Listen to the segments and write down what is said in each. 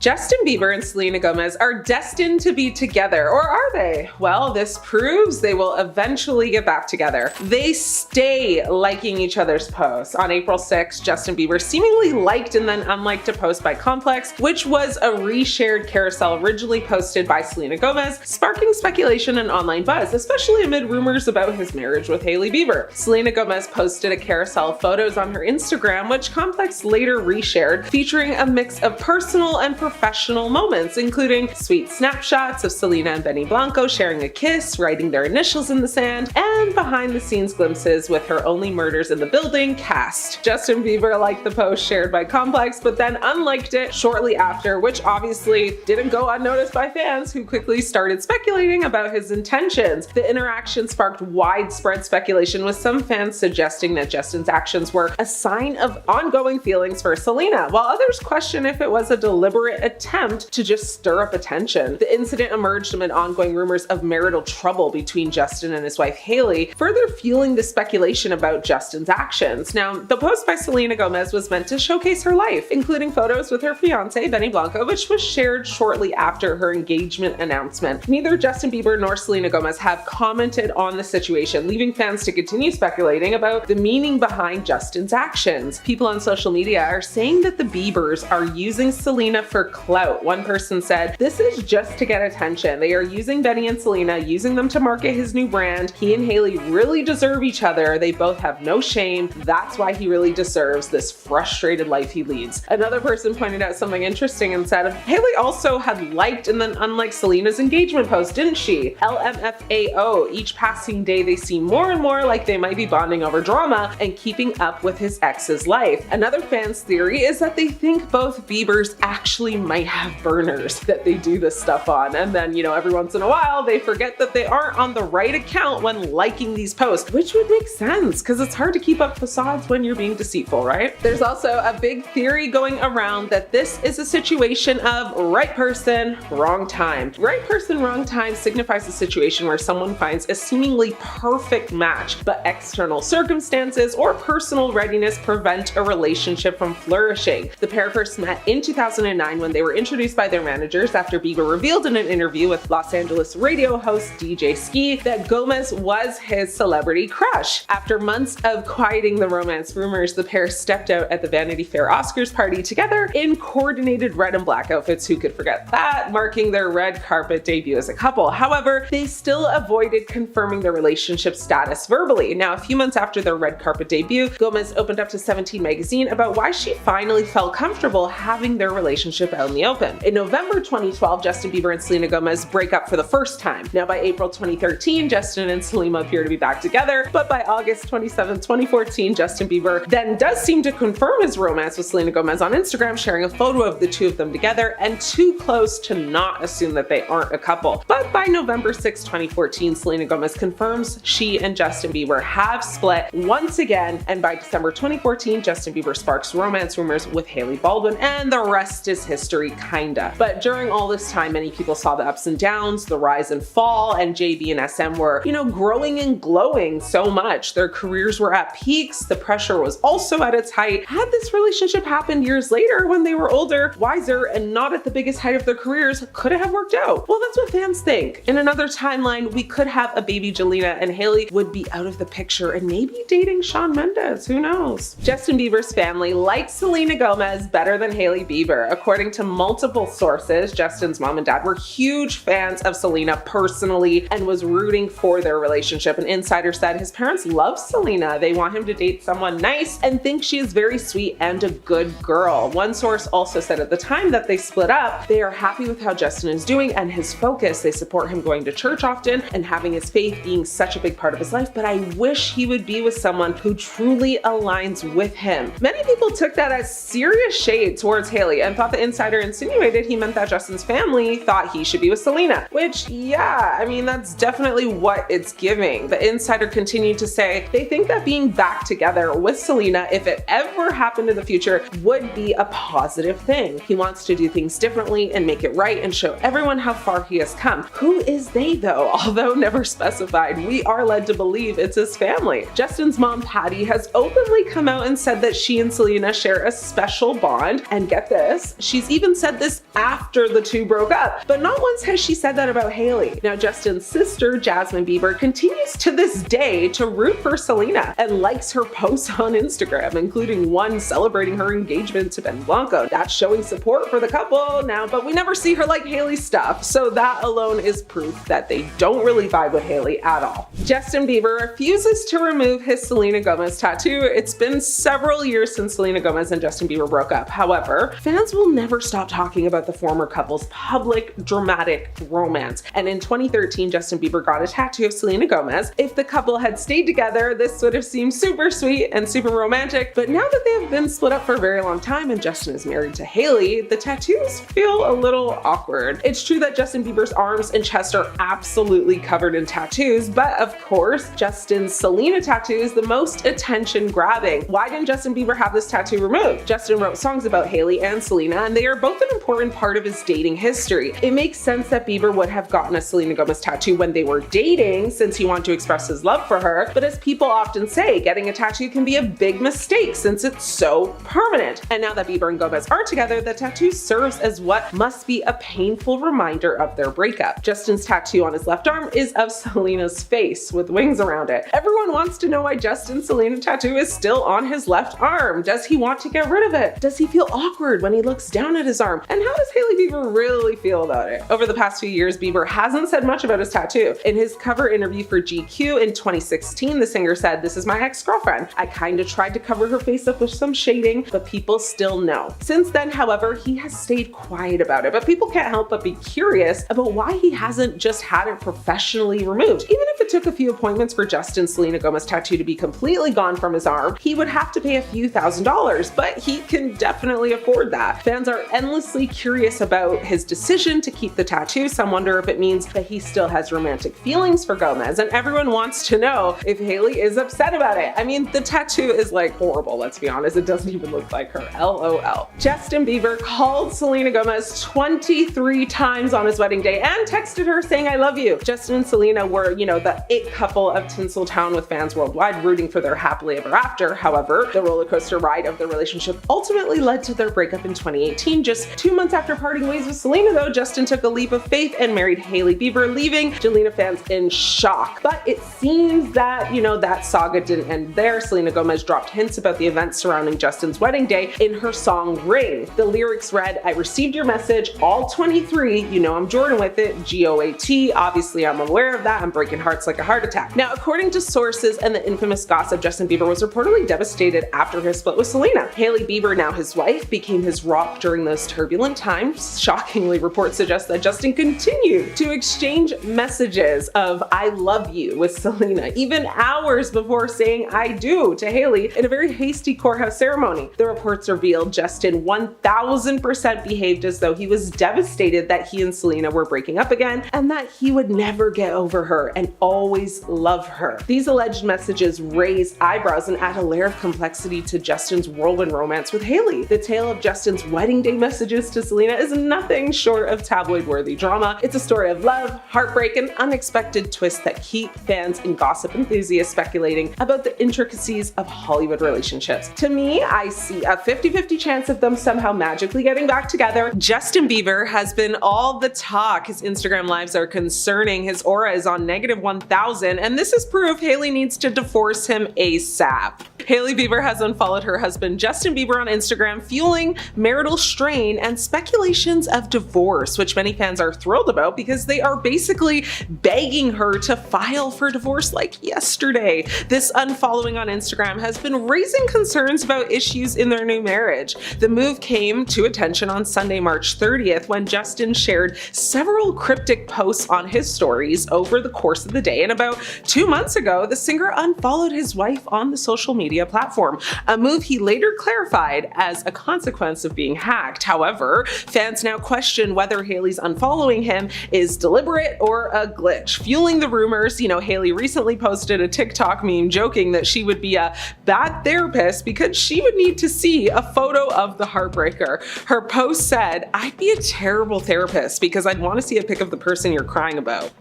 Justin Bieber and Selena Gomez are destined to be together, or are they? Well, this proves they will eventually get back together. They stay liking each other's posts. On April 6th, Justin Bieber seemingly liked and then unliked a post by Complex, which was a reshared carousel originally posted by Selena Gomez, sparking speculation and online buzz, especially amid rumors about his marriage with Hailey Bieber. Selena Gomez posted a carousel of photos on her Instagram, which Complex later reshared, featuring a mix of personal and professional moments, including sweet snapshots of Selena and Blanco sharing a kiss, writing their initials in the sand, and behind-the-scenes glimpses with her Only Murders in the Building cast. Justin Bieber liked the post shared by Complex, but then unliked it shortly after, which obviously didn't go unnoticed by fans, who quickly started speculating about his intentions. The interaction sparked widespread speculation, with some fans suggesting that Justin's actions were a sign of ongoing feelings for Selena, while others question if it was a deliberate attempt to just stir up attention. The incident emerged amid ongoing rumors of marital trouble between Justin and his wife Hailey, further fueling the speculation about Justin's actions. Now, the post by Selena Gomez was meant to showcase her life, including photos with her fiance Blanco, which was shared shortly after her engagement announcement. Neither Justin Bieber nor Selena Gomez have commented on the situation, leaving fans to continue speculating about the meaning behind Justin's actions. People on social media are saying that the Biebers are using Selena for clout. One person said, "This is just to get attention. They are using Benny and Selena, using them to market his new brand. He and Hailey really deserve each other. They both have no shame. That's why he really deserves this frustrated life he leads." Another person pointed out something interesting and said, Hailey also had liked and then unliked Selena's engagement post, didn't she? LMFAO, each passing day they seem more and more like they might be bonding over drama and keeping up with his ex's life. Another fan's theory is that they think both Biebers actually might have burners that they do this stuff on, and then, every once in a while they forget that they aren't on the right account when liking these posts, which would make sense because it's hard to keep up facades when you're being deceitful, right? There's also a big theory going around that this is a situation of right person, wrong time. Right person, wrong time signifies a situation where someone finds a seemingly perfect match, but external circumstances or personal readiness prevent a relationship from flourishing. The pair first met in 2009 when they were introduced by their managers after Bieber revealed in an interview with Los Angeles radio host DJ Ski that Gomez was his celebrity crush. After months of quieting the romance rumors, the pair stepped out at the Vanity Fair Oscars party together in coordinated red and black outfits, who could forget that, marking their red carpet debut as a couple. However, they still avoided confirming their relationship status verbally. Now, a few months after their red carpet debut, Gomez opened up to 17 magazine about why she finally felt comfortable having their relationship out in the open. In November 2012, Justin Bieber and Selena Gomez break up for the first time. Now, by April 2013, Justin and Selena appear to be back together, but by August 27, 2014, Justin Bieber then does seem to confirm his romance with Selena Gomez on Instagram, sharing a photo of the two of them together and too close to not assume that they aren't a couple. But by November 6, 2014, Selena Gomez confirms she and Justin Bieber have split once again, and by December 2014, Justin Bieber sparks romance rumors with Hailey Baldwin, and the rest is history, kinda. But during all this time, many people saw the ups and downs, the rise and fall, and JB and SM were, growing and glowing so much. Their careers were at peaks, the pressure was also at its height. Had this relationship happened years later when they were older, wiser, and not at the biggest height of their careers, could it have worked out? Well, that's what fans think. In another timeline, we could have a baby Jelena, and Hailey would be out of the picture and maybe dating Shawn Mendes, who knows? Justin Bieber's family likes Selena Gomez better than Hailey Bieber. According to multiple sources, Justin's mom and dad were huge fans of Selena personally and was rooting for their relationship. An insider said his parents love Selena. They want him to date someone nice and think she is very sweet and a good girl. One source also said at the time that they split up, they are happy with how Justin is doing and his focus. They support him going to church often and having his faith being such a big part of his life, but I wish he would be with someone who truly aligns with him. Many people took that as serious shade towards Hailey and thought the insider insinuated he meant that Justin's family thought he should be with Selena, which, yeah, that's definitely what it's giving. The insider continued to say they think that being back together with Selena, if it ever happened in the future, would be a positive thing. He wants to do things differently and make it right and show everyone how far he has come. Who is they though? Although never specified, we are led to believe it's his family. Justin's mom, Patty, has openly come out and said that she and Selena share a special bond, and get this, she's even said this after the two broke up, but not once has she said that about Hailey. Now, Justin's sister, Jasmine Bieber, continues to this day to root for Selena and likes her posts on Instagram, including one celebrating her engagement to Blanco. That's showing support for the couple now, but we never see her like Hailey's stuff, so that alone is proof that they don't really vibe with Hailey at all. Justin Bieber refuses to remove his Selena Gomez tattoo. It's been several years since Selena Gomez and Justin Bieber broke up. However, fans will never stop talking about the former couple's public, dramatic romance. And in 2013, Justin Bieber got a tattoo of Selena Gomez. If the couple had stayed together, this would have seemed super sweet and super romantic. But now that they have been split up for a very long time and Justin is married to Hailey, the tattoos feel a little awkward. It's true that Justin Bieber's arms and chest are absolutely covered in tattoos, but of course, Justin's Selena tattoo is the most attention grabbing. Why didn't Justin Bieber have this tattoo removed? Justin wrote songs about Hailey and Selena, and they are both an important part of his dating history. It makes sense that Bieber would have gotten a Selena Gomez tattoo when they were dating, since he wanted to express his love for her, but as people often say, getting a tattoo can be a big mistake since it's so permanent. And now that Bieber and Gomez are together, the tattoo serves as what must be a painful reminder of their breakup. Justin's tattoo on his left arm is of Selena's face with wings around it. Everyone wants to know why Justin's Selena tattoo is still on his left arm. Does he want to get rid of it? Does he feel awkward when he looks down at his arm? And how does Hailey Bieber really feel about it? Over the past few years, Bieber hasn't said much about his tattoo. In his cover interview for GQ in 2016, the singer said, "This is my ex-girlfriend. I kinda tried to cover her face up with some shading, but people still know." Since then, however, he has stayed quiet about it, but people can't help but be curious about why he hasn't just had it professionally removed. Even if it took a few appointments for Justin's Selena Gomez tattoo to be completely gone from his arm, he would have to pay a few $1,000s, but he can definitely afford that. Fans are endlessly curious about his decision to keep the tattoo. Some wonder if it means that he still has romantic feelings for Gomez, and everyone wants to know if Hailey is upset about it. I mean, the tattoo is like horrible, let's be honest. It doesn't even look like her, LOL. Justin Bieber called Selena Gomez 23 times on his wedding day and texted her saying, "I love you." Justin and Selena were, the it couple of Tinseltown, with fans worldwide rooting for their happily ever after. However, the roller coaster ride of their relationship ultimately led to their breakup in 2018. Just 2 months after parting ways with Selena, though, Justin took a leap of faith and married Hailey Bieber, leaving Selena fans in shock. But it seems that, that saga didn't end there. Selena Gomez dropped hints about the events surrounding Justin's wedding day in her song Ring. The lyrics read, "I received your message, all 23, I'm Jordan with it, GOAT, obviously I'm aware of that, I'm breaking hearts like a heart attack." Now, according to sources and the infamous gossip, Justin Bieber was reportedly devastated after his split with Selena. Hailey Bieber, now his wife, became his rock during those turbulent times. Shockingly, reports suggest that Justin continued to exchange messages of "I love you" with Selena, even hours before saying "I do" to Hailey in a very hasty courthouse ceremony. The reports revealed Justin 1000% behaved as though he was devastated that he and Selena were breaking up again, and that he would never get over her and always love her. These alleged messages raise eyebrows and add a layer of complexity to Justin's whirlwind romance with Hailey. The tale of Justin's wedding day messages to Selena is nothing short of tabloid-worthy drama. It's a story of love, heartbreak, and unexpected twists that keep fans and gossip enthusiasts speculating about the intricacies of Hollywood relationships. To me, I see a 50-50 chance of them somehow magically getting back together. Justin Bieber has been all the talk. His Instagram lives are concerning. His aura is on -1,000, and this is proof Hailey needs to divorce him ASAP. Hailey Bieber has unfollowed her husband Justin Bieber on Instagram, fueling marital strain and speculations of divorce, which many fans are thrilled about because they are basically begging her to file for divorce like yesterday. This unfollowing on Instagram has been raising concerns about issues in their new marriage. The move came to attention on Sunday, March 30th, when Justin shared several cryptic posts on his stories over the course of the day, and about 2 months ago, the singer unfollowed his wife on the social media platform, a move he later clarified as a consequence of being hacked. However, fans now question whether Hailey's unfollowing him is deliberate or a glitch. Fueling the rumors, Hailey recently posted a TikTok meme joking that she would be a bad therapist because she would need to see a photo of the heartbreaker. Her post said, "I'd be a terrible therapist because I'd want to see a pic of the person you're crying about."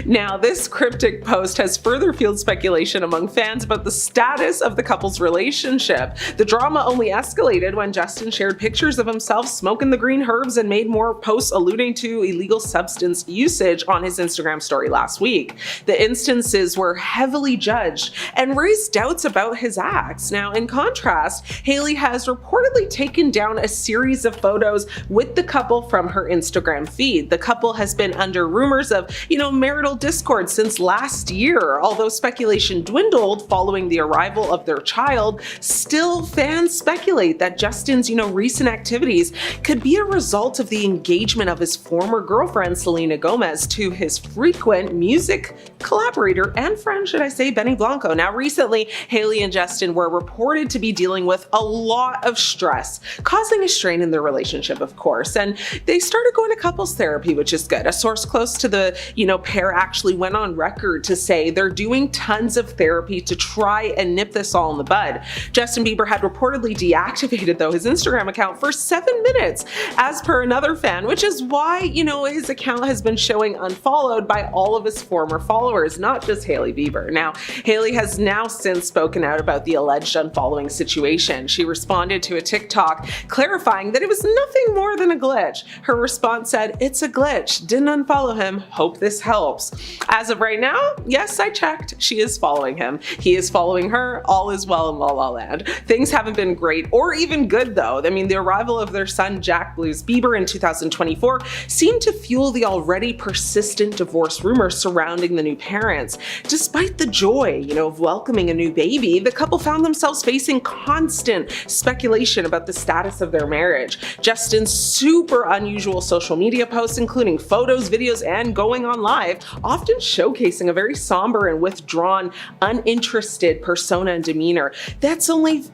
Now, this cryptic post has further fueled speculation among fans about the status of the couple couple's relationship. The drama only escalated when Justin shared pictures of himself smoking the green herbs and made more posts alluding to illegal substance usage on his Instagram story last week. The instances were heavily judged and raised doubts about his acts. Now, in contrast, Hailey has reportedly taken down a series of photos with the couple from her Instagram feed. The couple has been under rumors of, marital discord since last year. Although speculation dwindled following the arrival of their child, still fans speculate that Justin's, recent activities could be a result of the engagement of his former girlfriend, Selena Gomez, to his frequent music collaborator and friend, should I say, Benny Blanco. Now, recently, Hailey and Justin were reported to be dealing with a lot of stress, causing a strain in their relationship, of course, and they started going to couples therapy, which is good. A source close to the, pair actually went on record to say they're doing tons of therapy to try and nip this all in the bud. Justin Bieber had reportedly deactivated, though, his Instagram account for 7 minutes, as per another fan, which is why, his account has been showing unfollowed by all of his former followers, not just Hailey Bieber. Now, Hailey has now since spoken out about the alleged unfollowing situation. She responded to a TikTok clarifying that it was nothing more than a glitch. Her response said, "It's a glitch. Didn't unfollow him. Hope this helps." As of right now, yes, I checked. She is following him. He is following her. All is well in La La Land. Things haven't been great or even good, though. I mean, the arrival of their son, Jack Blues Bieber, in 2024 seemed to fuel the already persistent divorce rumors surrounding the new parents. Despite the joy, of welcoming a new baby, the couple found themselves facing constant speculation about the status of their marriage. Justin's super unusual social media posts, including photos, videos, and going on live, often showcasing a very somber and withdrawn, uninterested persona and demeanor. That's only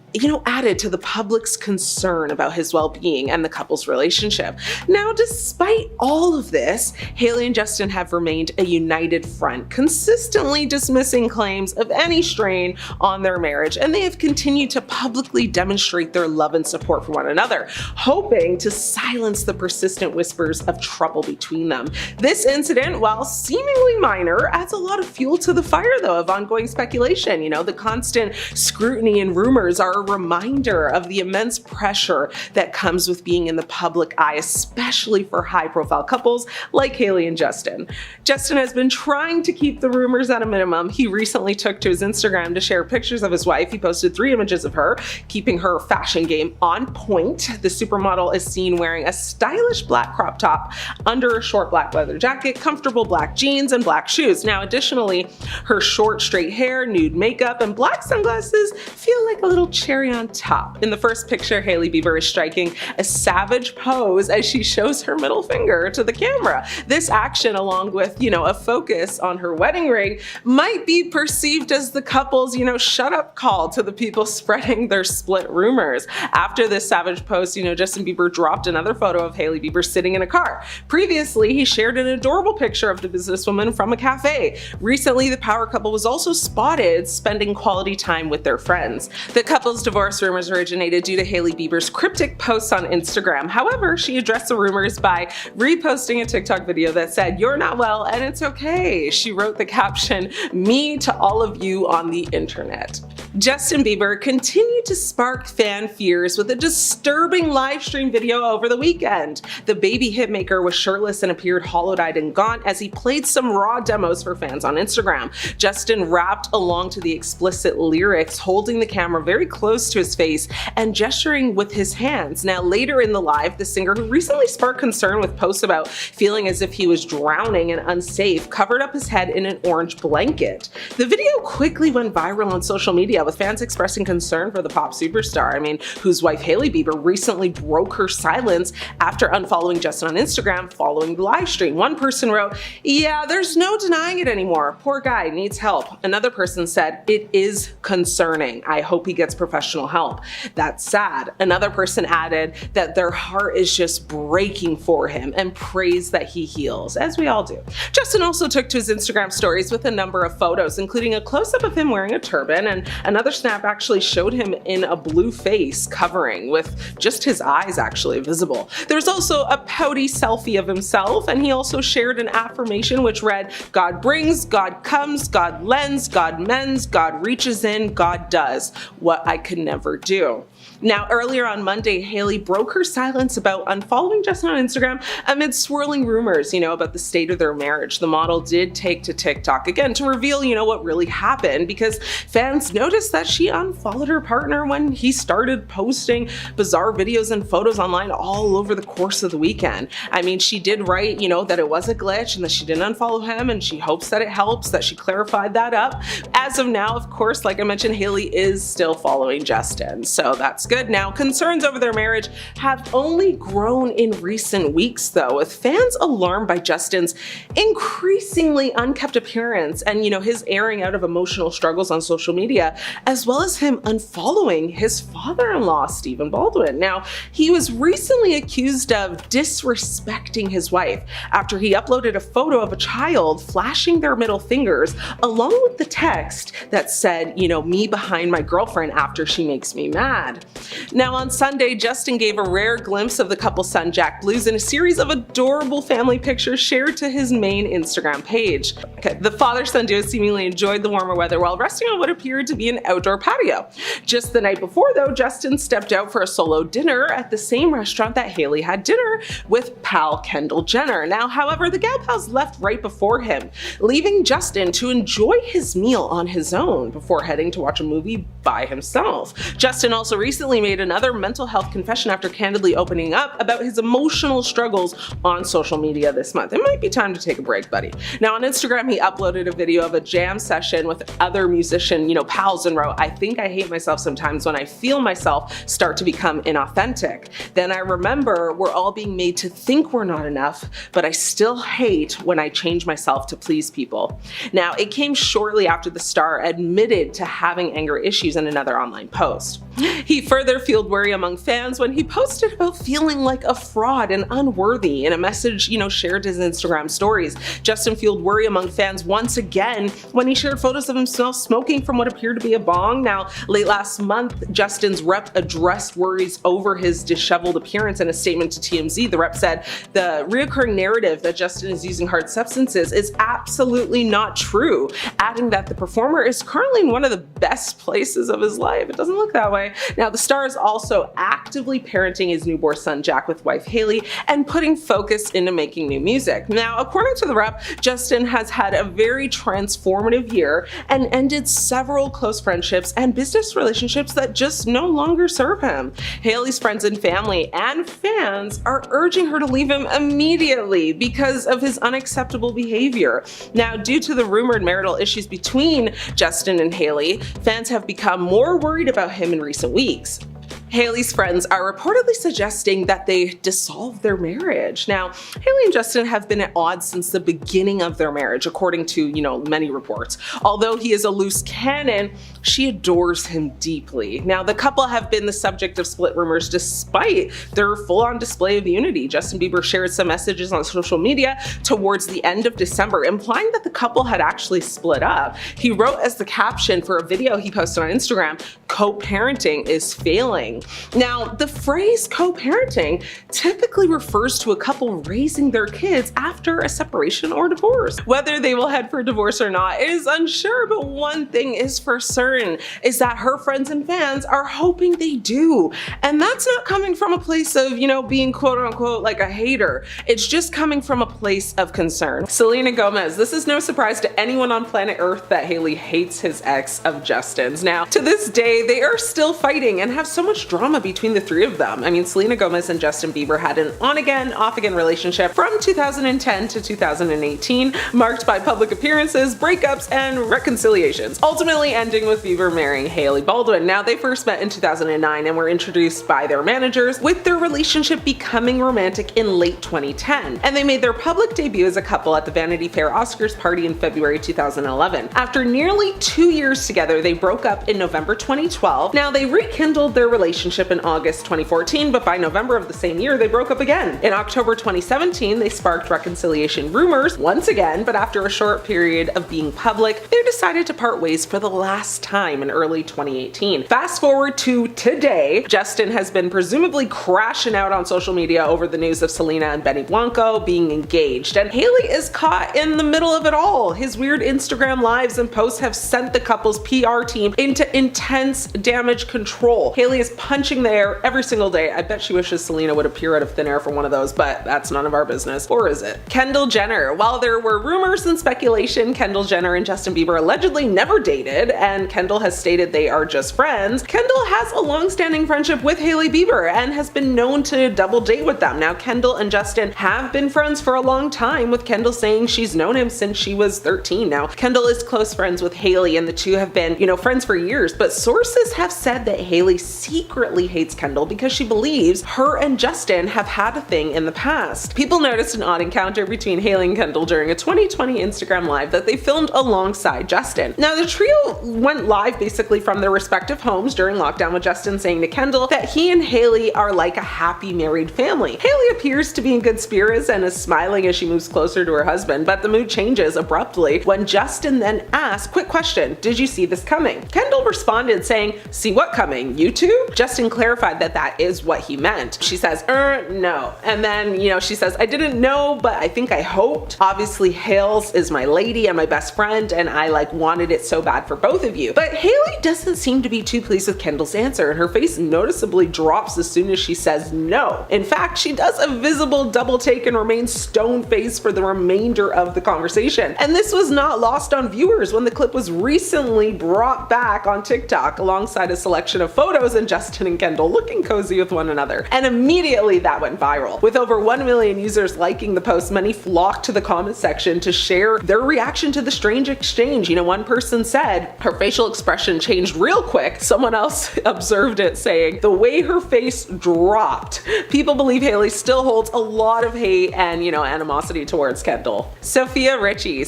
added to the public's concern about his well-being and the couple's relationship. Now, despite all of this, Hailey and Justin have remained a united front, consistently dismissing claims of any strain on their marriage, and they have continued to publicly demonstrate their love and support for one another, hoping to silence the persistent whispers of trouble between them. This incident, while seemingly minor, adds a lot of fuel to the fire, though, of ongoing speculation. The constant scrutiny and rumors are a reminder of the immense pressure that comes with being in the public eye, especially for high-profile couples like Hailey and Justin. Justin has been trying to keep the rumors at a minimum. He recently took to his Instagram to share pictures of his wife. He posted 3 images of her, keeping her fashion game on point. The supermodel is seen wearing a stylish black crop top under a short black leather jacket, comfortable black jeans, and black shoes. Now, additionally, her short, straight hair, nude makeup, and black sunglasses feel like a little cherry on top. In the first picture, Hailey Bieber is striking a savage pose as she shows her middle finger to the camera. This action, along with, a focus on her wedding ring, might be perceived as the couple's, shut up call to the people spreading their split rumors. After this savage post, Justin Bieber dropped another photo of Hailey Bieber sitting in a car. Previously, he shared an adorable picture of the businesswoman from a cafe. Recently, the power couple was also spotted spending quality time with their friends. The couple's divorce rumors originated due to Hailey Bieber's cryptic posts on Instagram. However, she addressed the rumors by reposting a TikTok video that said, "You're not well and it's okay." She wrote the caption, "Me to all of you on the internet." Justin Bieber continued to spark fan fears with a disturbing live stream video over the weekend. The baby hitmaker was shirtless and appeared hollow-eyed and gaunt as he played some raw demos for fans on Instagram. Justin rapped along to the explicit lyrics, holding the camera very close to his face and gesturing with his hands. Now, later in the live, the singer, who recently sparked concern with posts about feeling as if he was drowning and unsafe, covered up his head in an orange blanket. The video quickly went viral on social media, with fans expressing concern for the pop superstar, whose wife Hailey Bieber recently broke her silence after unfollowing Justin on Instagram following the live stream. One person wrote, "Yeah, there's no denying it anymore. Poor guy needs help." Another person said, "It is concerning. I hope he gets professional help. That's sad." Another person added that their heart is just breaking for him and prays that he heals, as we all do. Justin also took to his Instagram stories with a number of photos, including a close-up of him wearing a turban and Another snap actually showed him in a blue face covering with just his eyes actually visible. There's also a pouty selfie of himself, and he also shared an affirmation which read, "God brings, God comes, God lends, God mends, God reaches in, God does what I could never do." Now, earlier on Monday, Hailey broke her silence about unfollowing Justin on Instagram amid swirling rumors, about the state of their marriage. The model did take to TikTok again to reveal, what really happened, because fans noticed that she unfollowed her partner when he started posting bizarre videos and photos online all over the course of the weekend. I mean, she did write, that it was a glitch and that she didn't unfollow him, and she hopes that it helps, that she clarified that up. As of now, of course, like I mentioned, Hailey is still following Justin, so that's good. Now, concerns over their marriage have only grown in recent weeks, though, with fans alarmed by Justin's increasingly unkept appearance and, his airing out of emotional struggles on social media, as well as him unfollowing his father-in-law, Stephen Baldwin. Now, he was recently accused of disrespecting his wife after he uploaded a photo of a child flashing their middle fingers, along with the text that said, me behind my girlfriend after she makes me mad. Now, on Sunday, Justin gave a rare glimpse of the couple's son, Jack Blues, in a series of adorable family pictures shared to his main Instagram page. The father-son duo seemingly enjoyed the warmer weather while resting on what appeared to be an outdoor patio. Just the night before, though, Justin stepped out for a solo dinner at the same restaurant that Hailey had dinner with pal Kendall Jenner. Now, however, the gal pals left right before him, leaving Justin to enjoy his meal on his own before heading to watch a movie by himself. Justin also recently made another mental health confession after candidly opening up about his emotional struggles on social media this month. It might be time to take a break, buddy. Now, on Instagram, he uploaded a video of a jam session with other musician, pals, and wrote, "I think I hate myself sometimes when I feel myself start to become inauthentic. Then I remember we're all being made to think we're not enough, but I still hate when I change myself to please people." Now, it came shortly after the star admitted to having anger issues in another online post. He further fueled worry among fans when he posted about feeling like a fraud and unworthy in a message, shared his Instagram stories. Justin fueled worry among fans once again when he shared photos of himself smoking from what appeared to be a bong. Now, late last month, Justin's rep addressed worries over his disheveled appearance in a statement to TMZ. The rep said, "The reoccurring narrative that Justin is using hard substances is absolutely not true," adding that the performer is currently in one of the best places of his life. It doesn't look that way. Now, the star is also actively parenting his newborn son Jack with wife Hailey and putting focus into making new music. Now, according to the rep, Justin has had a very transformative year and ended several close friendships and business relationships that just no longer serve him. Hailey's friends and family and fans are urging her to leave him immediately because of his unacceptable behavior. Now, due to the rumored marital issues between Justin and Hailey, fans have become more worried about him in recent weeks. Hailey's friends are reportedly suggesting that they dissolve their marriage. Now, Hailey and Justin have been at odds since the beginning of their marriage, according to, many reports. Although he is a loose cannon, she adores him deeply. Now, the couple have been the subject of split rumors despite their full-on display of unity. Justin Bieber shared some messages on social media towards the end of December, implying that the couple had actually split up. He wrote as the caption for a video he posted on Instagram, "Co-parenting is failing." Now, the phrase co-parenting typically refers to a couple raising their kids after a separation or divorce. Whether they will head for divorce or not is unsure, but one thing is for certain is that her friends and fans are hoping they do. And that's not coming from a place of, being quote unquote like a hater. It's just coming from a place of concern. Selena Gomez, this is no surprise to anyone on planet Earth that Hailey hates his ex of Justin's. Now, to this day, they are still fighting and have so much drama between the three of them. I mean, Selena Gomez and Justin Bieber had an on-again, off-again relationship from 2010 to 2018, marked by public appearances, breakups, and reconciliations, ultimately ending with Bieber marrying Hailey Baldwin. Now, they first met in 2009 and were introduced by their managers, with their relationship becoming romantic in late 2010, and they made their public debut as a couple at the Vanity Fair Oscars party in February 2011. After nearly 2 years together, they broke up in November 2012. Now, they rekindled their relationship relationship in August 2014, but by November of the same year, they broke up again. In October 2017, they sparked reconciliation rumors once again, but after a short period of being public, they decided to part ways for the last time in early 2018. Fast forward to today, Justin has been presumably crashing out on social media over the news of Selena and Blanco being engaged, and Hailey is caught in the middle of it all. His weird Instagram lives and posts have sent the couple's PR team into intense damage control. Hailey is punching the air every single day. I bet she wishes Selena would appear out of thin air for one of those, but that's none of our business. Or is it? Kendall Jenner. While there were rumors and speculation Kendall Jenner and Justin Bieber allegedly never dated, and Kendall has stated they are just friends, Kendall has a long-standing friendship with Hailey Bieber and has been known to double date with them. Now, Kendall and Justin have been friends for a long time, with Kendall saying she's known him since she was 13. Now, Kendall is close friends with Hailey, and the two have been, friends for years, but sources have said that Hailey secretly hates Kendall because she believes her and Justin have had a thing in the past. People noticed an odd encounter between Hailey and Kendall during a 2020 Instagram Live that they filmed alongside Justin. Now, the trio went live basically from their respective homes during lockdown, with Justin saying to Kendall that he and Hailey are like a happy married family. Hailey appears to be in good spirits and is smiling as she moves closer to her husband, but the mood changes abruptly when Justin then asks, "Quick question, did you see this coming?" Kendall responded saying, "See what coming? You two?" Justin clarified that that is what he meant. She says, no. And then, she says, "I didn't know, but I think I hoped. Obviously, Hales is my lady and my best friend, and I wanted it so bad for both of you." But Hailey doesn't seem to be too pleased with Kendall's answer, and her face noticeably drops as soon as she says no. In fact, she does a visible double take and remains stone-faced for the remainder of the conversation. And this was not lost on viewers when the clip was recently brought back on TikTok alongside a selection of photos and Justin and Kendall looking cozy with one another. And immediately that went viral. With over 1 million users liking the post, many flocked to the comment section to share their reaction to the strange exchange. One person said her facial expression changed real quick. Someone else observed it saying, "The way her face dropped." People believe Hailey still holds a lot of hate and, animosity towards Kendall. Sophia Richie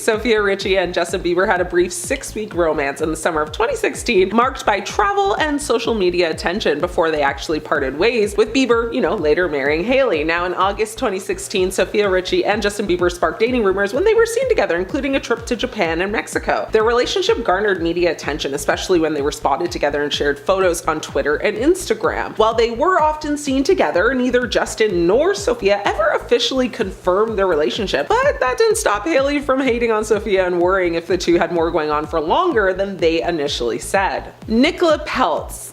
and Justin Bieber had a brief 6-week romance in the summer of 2016, marked by travel and social media attention before they actually parted ways, with Bieber, later marrying Hailey. Now, in August 2016, Sophia Richie and Justin Bieber sparked dating rumors when they were seen together, including a trip to Japan and Mexico. Their relationship garnered media attention, especially when they were spotted together and shared photos on Twitter and Instagram. While they were often seen together, neither Justin nor Sophia ever officially confirmed their relationship, but that didn't stop Hailey from hating on Sophia and worrying if the two had more going on for longer than they initially said. Nicola Peltz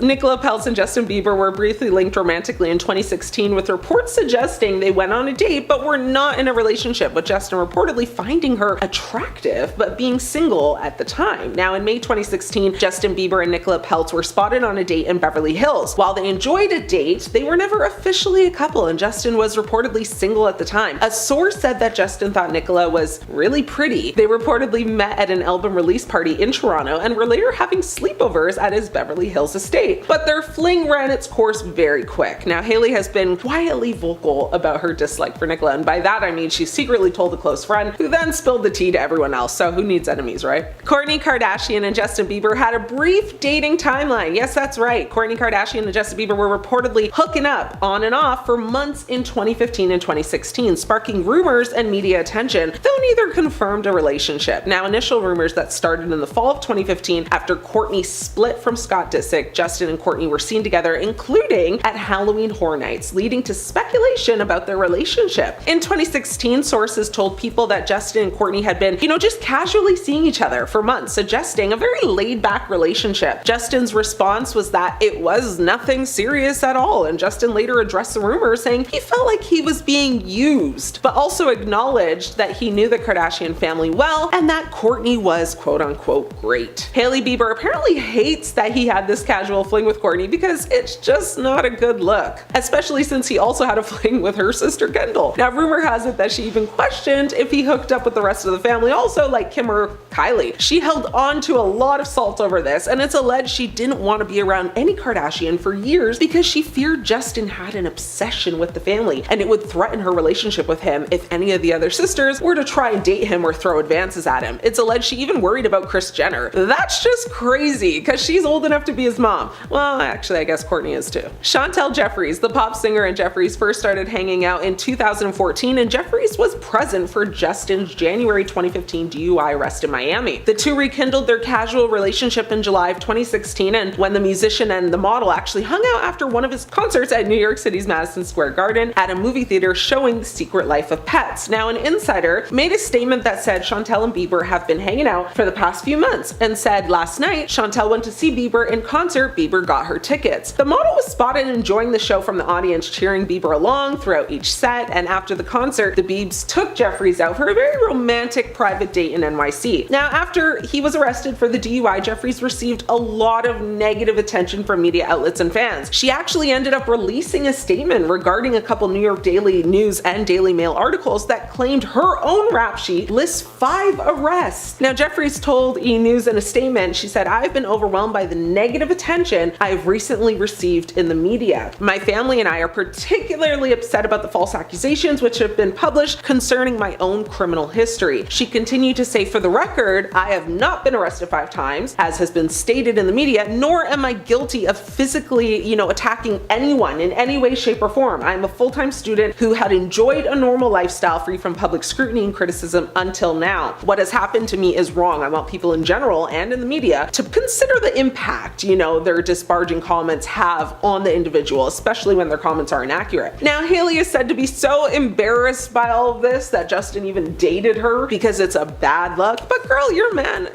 and Justin Bieber were briefly linked romantically in 2016, with reports suggesting they went on a date but were not in a relationship, with Justin reportedly finding her attractive but being single at the time. Now, in May 2016, Justin Bieber and Nicola Peltz were spotted on a date in Beverly Hills. While they enjoyed a date, they were never officially a couple, and Justin was reportedly single at the time. A source said that Justin thought Nicola was really pretty. They reportedly met at an album release party in Toronto and were later having sleepovers at his Beverly Hills estate. But their fling ran its course very quick. Now, Hailey has been quietly vocal about her dislike for Nicola, and by that I mean she secretly told a close friend, who then spilled the tea to everyone else, so who needs enemies, right? Kourtney Kardashian and Justin Bieber had a brief dating timeline. Yes, that's right. Kourtney Kardashian and Justin Bieber were reportedly hooking up on and off for months in 2015 and 2016, sparking rumors and media attention, though neither confirmed a relationship. Now, initial rumors that started in the fall of 2015 after Kourtney split from Scott Disick, Justin and Kourtney were seen together, including at Halloween Horror Nights, leading to speculation about their relationship. In 2016, sources told people that Justin and Kourtney had been, just casually seeing each other for months, suggesting a very laid-back relationship. Justin's response was that it was nothing serious at all, and Justin later addressed the rumors, saying he felt like he was being used, but also acknowledged that he knew the Kardashian family well and that Kourtney was quote-unquote great. Hailey Bieber apparently hates that he had this casual fling with Kourtney because it's just not a good look, especially since he also had a fling with her sister Kendall. Now, rumor has it that she even questioned if he hooked up with the rest of the family also, like Kim or Kylie. She held on to a lot of salt over this, and it's alleged she didn't want to be around any Kardashian for years because she feared Justin had an obsession with the family and it would threaten her relationship with him if any of the other sisters were to try and date him or throw advances at him. It's alleged she even worried about Kris Jenner. That's just crazy because she's old enough to be his mom. Well, actually, I guess Courtney is too. Chantel Jeffries, the pop singer and Jeffries first started hanging out in 2014, and Jeffries was present for Justin's January 2015 DUI arrest in Miami. The two rekindled their casual relationship in July of 2016, and when the musician and the model actually hung out after one of his concerts at New York City's Madison Square Garden at a movie theater showing The Secret Life of Pets. Now, an insider made a statement that said Chantel and Bieber have been hanging out for the past few months, and said last night Chantel went to see Bieber in concert, Bieber got her tickets. The model was spotted enjoying the show from the audience, cheering Bieber along throughout each set, and after the concert, the Biebs took Jeffries out for a very romantic private date in NYC. Now, after he was arrested for the DUI, Jeffries received a lot of negative attention from media outlets and fans. She actually ended up releasing a statement regarding a couple New York Daily News and Daily Mail articles that claimed her own rap sheet lists 5 arrests. Now, Jeffries told E! News in a statement, she said, "I've been overwhelmed by the negative attention I've recently received in the media. My family and I are particularly upset about the false accusations which have been published concerning my own criminal history." She continued to say, "For the record, I have not been arrested 5 times, as has been stated in the media, nor am I guilty of physically, attacking anyone in any way, shape, or form. I am a full-time student who had enjoyed a normal lifestyle free from public scrutiny and criticism until now. What has happened to me is wrong. I want people in general and in the media to consider the impact, their disparaging comments have on the individual, especially when their comments are inaccurate." Now, Hailey is said to be so embarrassed by all of this that Justin even dated her because it's a bad look. But girl, your man,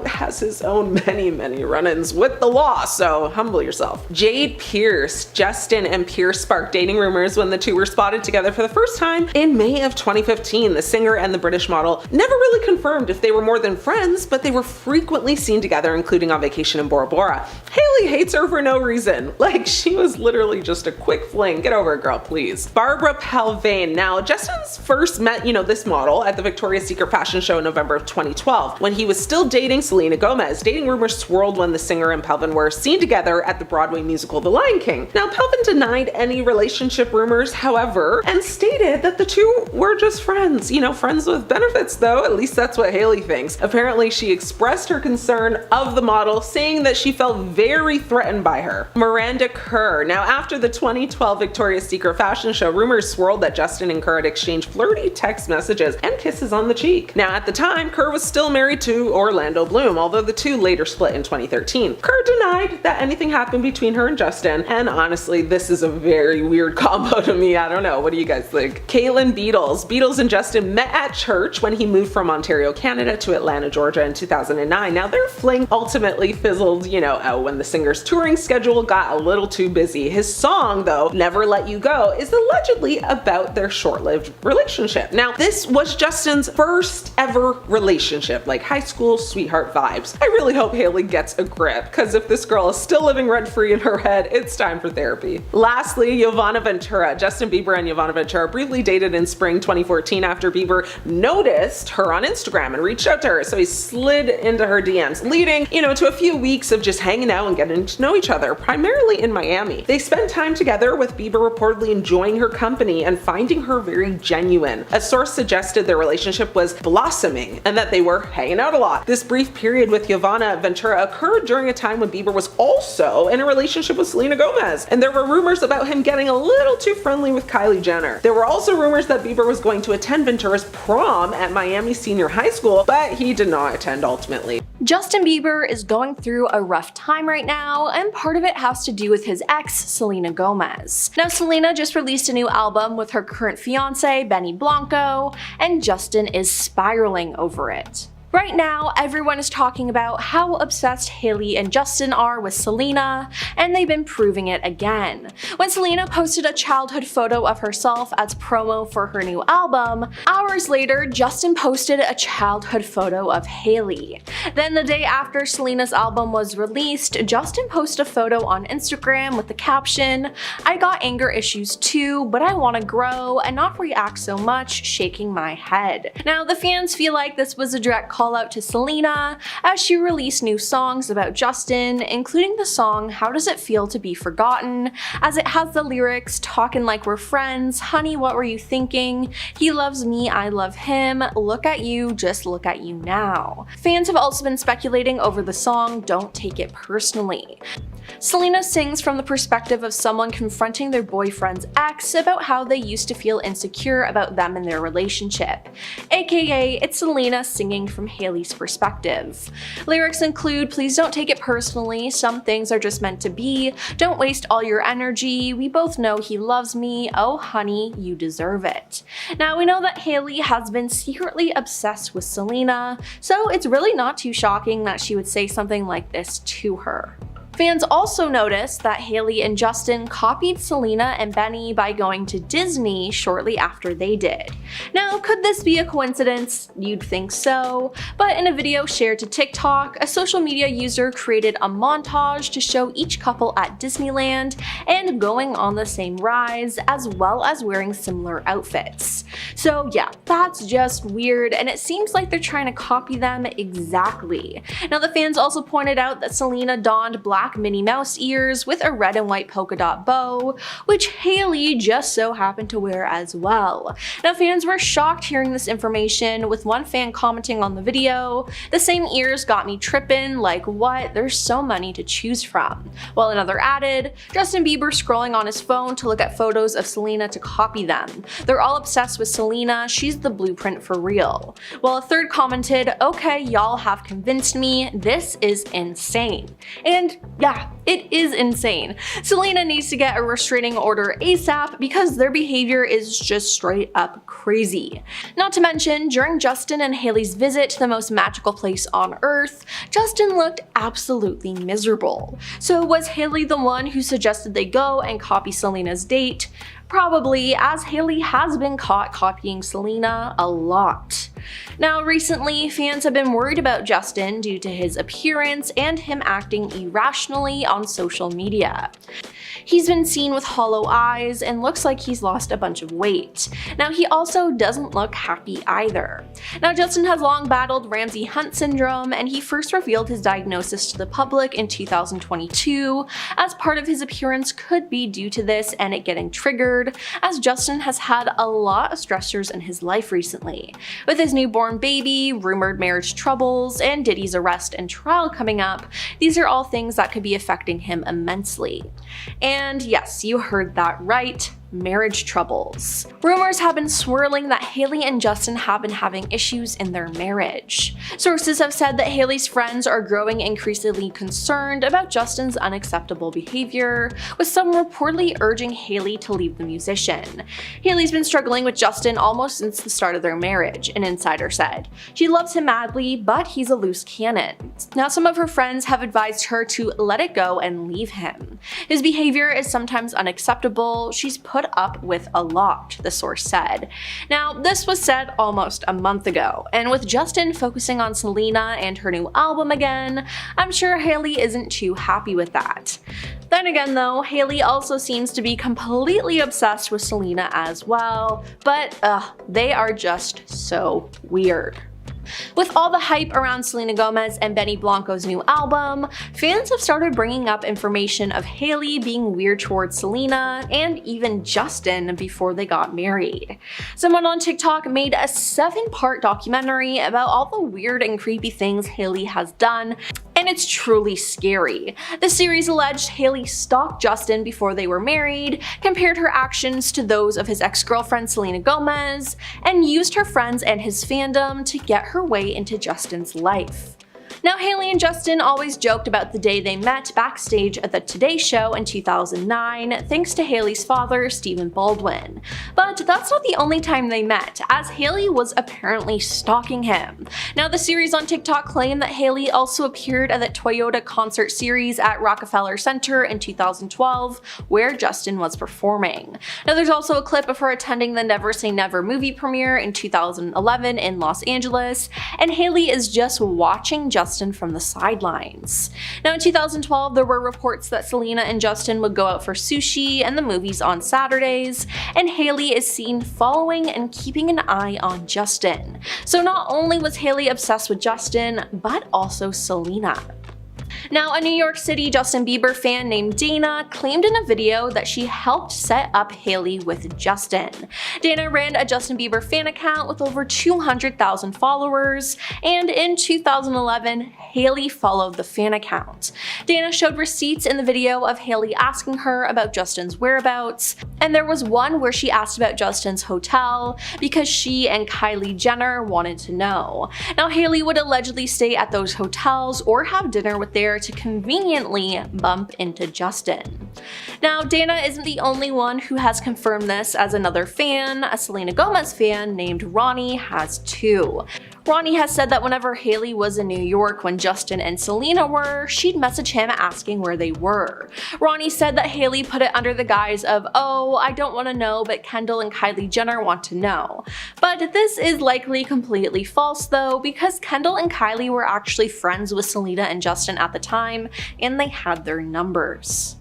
has his own many run-ins with the law, so humble yourself. Jade Pierce. Justin and Pierce sparked dating rumors when the two were spotted together for the first time in May of 2015. The singer and the British model never really confirmed if they were more than friends, but they were frequently seen together, including on vacation in Bora Bora. Hailey hates her for no reason. Like, she was literally just a quick fling. Get over it, girl, please. Barbara Palvane. Now, Justin's first met, this model at the Victoria's Secret fashion show in November of 2012, when he was still dating Selena Gomez. Dating rumors swirled when the singer and Palvin were seen together at the Broadway musical The Lion King. Now, Palvin denied any relationship rumors, however, and stated that the two were just friends. Friends with benefits, though. At least that's what Hailey thinks. Apparently, she expressed her concern of the model, saying that she felt very threatened by her. Miranda Kerr. Now, after the 2012 Victoria's Secret fashion show, rumors swirled that Justin and Kerr had exchanged flirty text messages and kisses on the cheek. Now, at the time, Kerr was still married to Orlando Bloom, although the two later split in 2013. Kerr denied that anything happened between her and Justin, and honestly, this is a very weird combo to me. I don't know. What do you guys think? Caitlin Beatles. Beatles and Justin met at church when he moved from Ontario, Canada to Atlanta, Georgia in 2009. Now, their fling ultimately fizzled, out when the singer's touring schedule got a little too busy. His song, though, Never Let You Go, is allegedly about their short-lived relationship. Now, this was Justin's first ever relationship, like high school sweetheart vibes. I really hope Hailey gets a grip, because if this girl is still living rent-free in her head, it's time for therapy. Lastly, Giovanna Ventura. Justin Bieber and Giovanna Ventura briefly dated in spring 2014 after Bieber noticed her on Instagram and reached out to her, so he slid into her DMs, leading, to a few weeks of just hanging out and getting to know each other, primarily in Miami. They spent time together, with Bieber reportedly enjoying her company and finding her very genuine. A source suggested their relationship was blossoming and that they were hanging out a lot. This brief period with Giovanna Ventura occurred during a time when Bieber was also in a relationship with Selena Gomez, and there were rumors about him getting a little too friendly with Kylie Jenner. There were also rumors that Bieber was going to attend Ventura's prom at Miami Senior High School, but he did not attend ultimately. Justin Bieber is going through a rough time right now, and part of it has to do with his ex, Selena Gomez. Now, Selena just released a new album with her current fiance, Benny Blanco, and Justin is spiraling over it. Right now, everyone is talking about how obsessed Hailey and Justin are with Selena, and they've been proving it again. When Selena posted a childhood photo of herself as promo for her new album, hours later, Justin posted a childhood photo of Hailey. Then the day after Selena's album was released, Justin posted a photo on Instagram with the caption, "I got anger issues too, but I want to grow and not react so much, shaking my head." Now, the fans feel like this was a direct call out to Selena as she released new songs about Justin, including the song How Does It Feel to Be Forgotten, as it has the lyrics "Talking like we're friends, honey, what were you thinking? He loves me, I love him, look at you, just look at you now." Fans have also been speculating over the song Don't Take It Personally. Selena sings from the perspective of someone confronting their boyfriend's ex about how they used to feel insecure about them and their relationship. AKA, it's Selena singing from Hailey's perspective. Lyrics include, "Please don't take it personally, some things are just meant to be, don't waste all your energy, we both know he loves me, oh honey, you deserve it." Now we know that Hailey has been secretly obsessed with Selena, so it's really not too shocking that she would say something like this to her. Fans also noticed that Hailey and Justin copied Selena and Benny by going to Disney shortly after they did. Now, could this be a coincidence? You'd think so, but in a video shared to TikTok, a social media user created a montage to show each couple at Disneyland and going on the same rides, as well as wearing similar outfits. So yeah, that's just weird, and it seems like they're trying to copy them exactly. Now, the fans also pointed out that Selena donned black Minnie Mouse ears with a red and white polka dot bow, which Hailey just so happened to wear as well. Now, fans were shocked hearing this information, with one fan commenting on the video, "The same ears got me trippin', like what, there's so many to choose from." While another added, "Justin Bieber scrolling on his phone to look at photos of Selena to copy them. They're all obsessed with Selena, she's the blueprint for real." While a third commented, "Okay, y'all have convinced me, this is insane." And yeah, it is insane. Selena needs to get a restraining order ASAP because their behavior is just straight up crazy. Not to mention, during Justin and Hailey's visit to the most magical place on earth, Justin looked absolutely miserable. So was Hailey the one who suggested they go and copy Selena's date? Probably, as Hailey has been caught copying Selena a lot. Now, recently, fans have been worried about Justin due to his appearance and him acting irrationally on social media. He's been seen with hollow eyes and looks like he's lost a bunch of weight. Now, he also doesn't look happy either. Now, Justin has long battled Ramsay-Hunt syndrome, and he first revealed his diagnosis to the public in 2022, as part of his appearance could be due to this and it getting triggered, as Justin has had a lot of stressors in his life recently. With his newborn baby, rumored marriage troubles, and Diddy's arrest and trial coming up, these are all things that could be affecting him immensely. And yes, you heard that right. Marriage troubles. Rumors have been swirling that Hailey and Justin have been having issues in their marriage. Sources have said that Hailey's friends are growing increasingly concerned about Justin's unacceptable behavior, with some reportedly urging Hailey to leave the musician. Hailey's been struggling with Justin almost since the start of their marriage, an insider said. She loves him madly, but he's a loose cannon. Now, some of her friends have advised her to let it go and leave him. His behavior is sometimes unacceptable. She's put up with a lot, the source said. Now, this was said almost a month ago, and with Justin focusing on Selena and her new album again, I'm sure Hailey isn't too happy with that. Then again though, Hailey also seems to be completely obsessed with Selena as well, but they are just so weird. With all the hype around Selena Gomez and Benny Blanco's new album, fans have started bringing up information of Hailey being weird towards Selena and even Justin before they got married. Someone on TikTok made a 7-part documentary about all the weird and creepy things Hailey has done, and it's truly scary. The series alleged Hailey stalked Justin before they were married, compared her actions to those of his ex-girlfriend Selena Gomez, and used her friends and his fandom to get her way into Justin's life. Now, Hailey and Justin always joked about the day they met backstage at the Today Show in 2009, thanks to Hailey's father, Stephen Baldwin. But that's not the only time they met, as Hailey was apparently stalking him. Now, the series on TikTok claimed that Hailey also appeared at the Toyota concert series at Rockefeller Center in 2012, where Justin was performing. Now, there's also a clip of her attending the Never Say Never movie premiere in 2011 in Los Angeles, and Hailey is just watching Justin from the sidelines. Now, in 2012, there were reports that Selena and Justin would go out for sushi and the movies on Saturdays, and Hailey is seen following and keeping an eye on Justin. So not only was Hailey obsessed with Justin, but also Selena. Now, a New York City Justin Bieber fan named Dana claimed in a video that she helped set up Hailey with Justin. Dana ran a Justin Bieber fan account with over 200,000 followers, and in 2011, Hailey followed the fan account. Dana showed receipts in the video of Hailey asking her about Justin's whereabouts, and there was one where she asked about Justin's hotel because she and Kylie Jenner wanted to know. Now, Hailey would allegedly stay at those hotels or have dinner with there to conveniently bump into Justin. Now, Dana isn't the only one who has confirmed this, as another fan, a Selena Gomez fan named Ronnie, has too. Ronnie has said that whenever Hailey was in New York when Justin and Selena were, she'd message him asking where they were. Ronnie said that Hailey put it under the guise of, "Oh, I don't want to know, but Kendall and Kylie Jenner want to know." But this is likely completely false though, because Kendall and Kylie were actually friends with Selena and Justin at the time, and they had their numbers.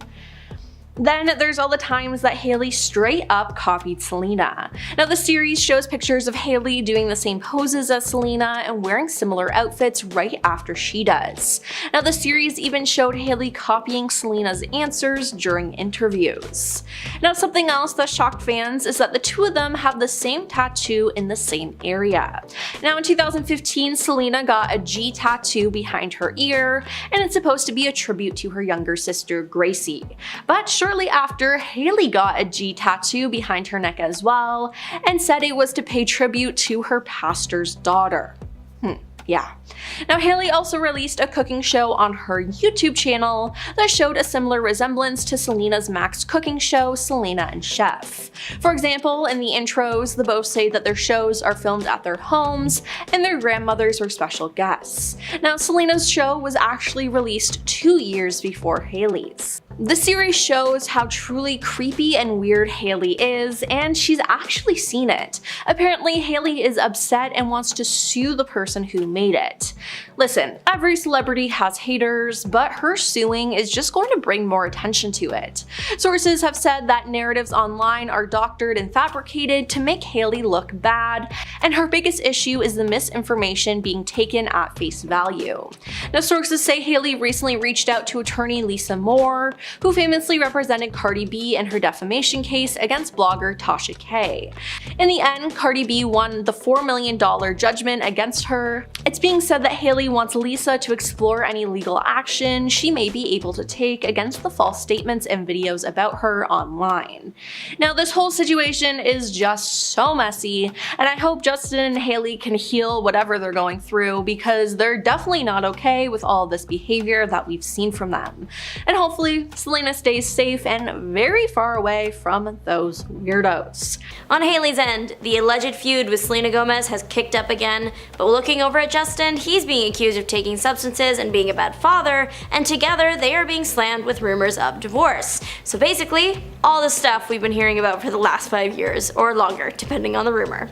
Then there's all the times that Hailey straight up copied Selena. Now, the series shows pictures of Hailey doing the same poses as Selena and wearing similar outfits right after she does. Now, the series even showed Hailey copying Selena's answers during interviews. Now, something else that shocked fans is that the two of them have the same tattoo in the same area. Now, in 2015, Selena got a G tattoo behind her ear, and it's supposed to be a tribute to her younger sister, Gracie. But shortly after, Hailey got a G tattoo behind her neck as well, and said it was to pay tribute to her pastor's daughter. Yeah. Now, Hailey also released a cooking show on her YouTube channel that showed a similar resemblance to Selena's Max cooking show, Selena and Chef. For example, in the intros, the both say that their shows are filmed at their homes and their grandmothers were special guests. Now, Selena's show was actually released 2 years before Hailey's. The series shows how truly creepy and weird Hailey is, and she's actually seen it. Apparently, Hailey is upset and wants to sue the person who made it. Listen, every celebrity has haters, but her suing is just going to bring more attention to it. Sources have said that narratives online are doctored and fabricated to make Hailey look bad, and her biggest issue is the misinformation being taken at face value. Now, sources say Hailey recently reached out to attorney Lisa Moore, who famously represented Cardi B in her defamation case against blogger Tasha K. In the end, Cardi B won the $4 million judgment against her. It's being said that Hailey wants Lisa to explore any legal action she may be able to take against the false statements and videos about her online. Now, this whole situation is just so messy, and I hope Justin and Hailey can heal whatever they're going through, because they're definitely not okay with all this behavior that we've seen from them. And hopefully, Selena stays safe and very far away from those weirdos. On Hailey's end, the alleged feud with Selena Gomez has kicked up again, but looking over at Justin, he's being accused of taking substances and being a bad father, and together they are being slammed with rumors of divorce. So basically, all the stuff we've been hearing about for the last 5 years, or longer, depending on the rumor.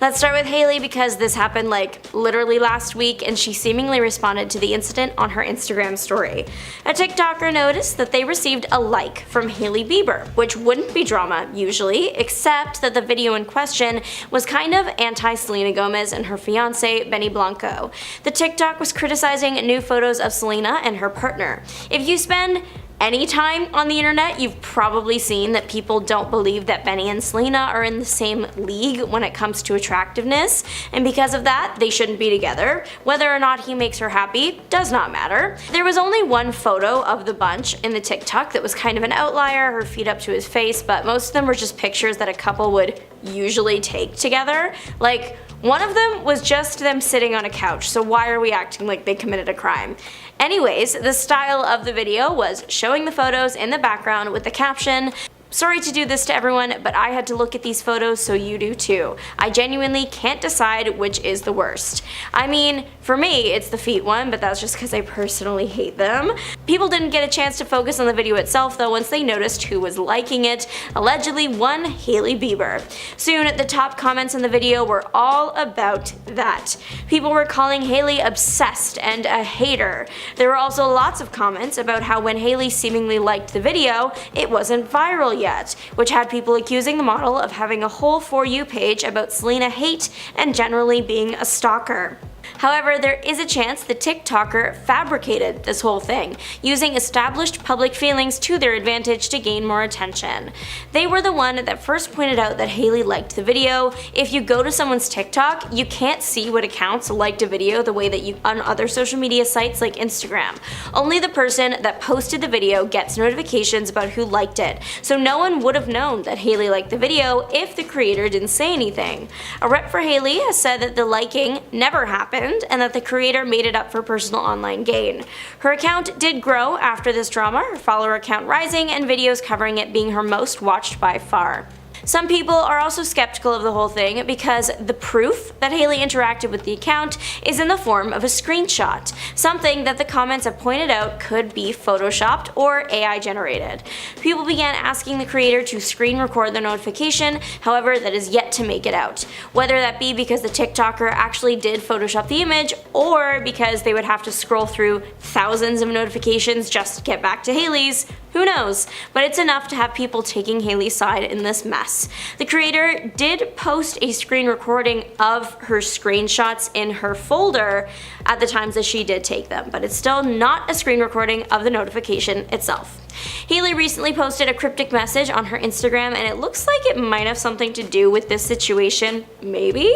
Let's start with Hailey, because this happened like literally last week, and she seemingly responded to the incident on her Instagram story. A TikToker noticed that they received a like from Hailey Bieber, which wouldn't be drama usually, except that the video in question was kind of anti-Selena Gomez and her fiance, Blanco. The TikTok was criticizing new photos of Selena and her partner. If you spend any time on the internet, you've probably seen that people don't believe that Benny and Selena are in the same league when it comes to attractiveness, and because of that, they shouldn't be together. Whether or not he makes her happy does not matter. There was only one photo of the bunch in the TikTok that was kind of an outlier, her feet up to his face, but most of them were just pictures that a couple would usually take together. Like, one of them was just them sitting on a couch, so why are we acting like they committed a crime? Anyways, the style of the video was showing the photos in the background with the caption, "Sorry to do this to everyone, but I had to look at these photos so you do too. I genuinely can't decide which is the worst." I mean, for me, it's the feet one, but that's just because I personally hate them. People didn't get a chance to focus on the video itself though once they noticed who was liking it, allegedly one Hailey Bieber. Soon, the top comments in the video were all about that. People were calling Hailey obsessed and a hater. There were also lots of comments about how when Hailey seemingly liked the video, it wasn't viral yet, which had people accusing the model of having a whole For You page about Selena hate and generally being a stalker. However, there is a chance the TikToker fabricated this whole thing, using established public feelings to their advantage to gain more attention. They were the one that first pointed out that Hailey liked the video. If you go to someone's TikTok, you can't see what accounts liked a video the way that you on other social media sites like Instagram. Only the person that posted the video gets notifications about who liked it, so no one would have known that Hailey liked the video if the creator didn't say anything. A rep for Hailey has said that the liking never happened and that the creator made it up for personal online gain. Her account did grow after this drama, her follower count rising and videos covering it being her most watched by far. Some people are also skeptical of the whole thing because the proof that Hailey interacted with the account is in the form of a screenshot, something that the comments have pointed out could be photoshopped or AI generated. People began asking the creator to screen record the notification, however that is yet to make it out. Whether that be because the TikToker actually did photoshop the image or because they would have to scroll through thousands of notifications just to get back to Hailey's, who knows, but it's enough to have people taking Hailey's side in this mess. The creator did post a screen recording of her screenshots in her folder at the times that she did take them, but it's still not a screen recording of the notification itself. Hailey recently posted a cryptic message on her Instagram, and it looks like it might have something to do with this situation, maybe?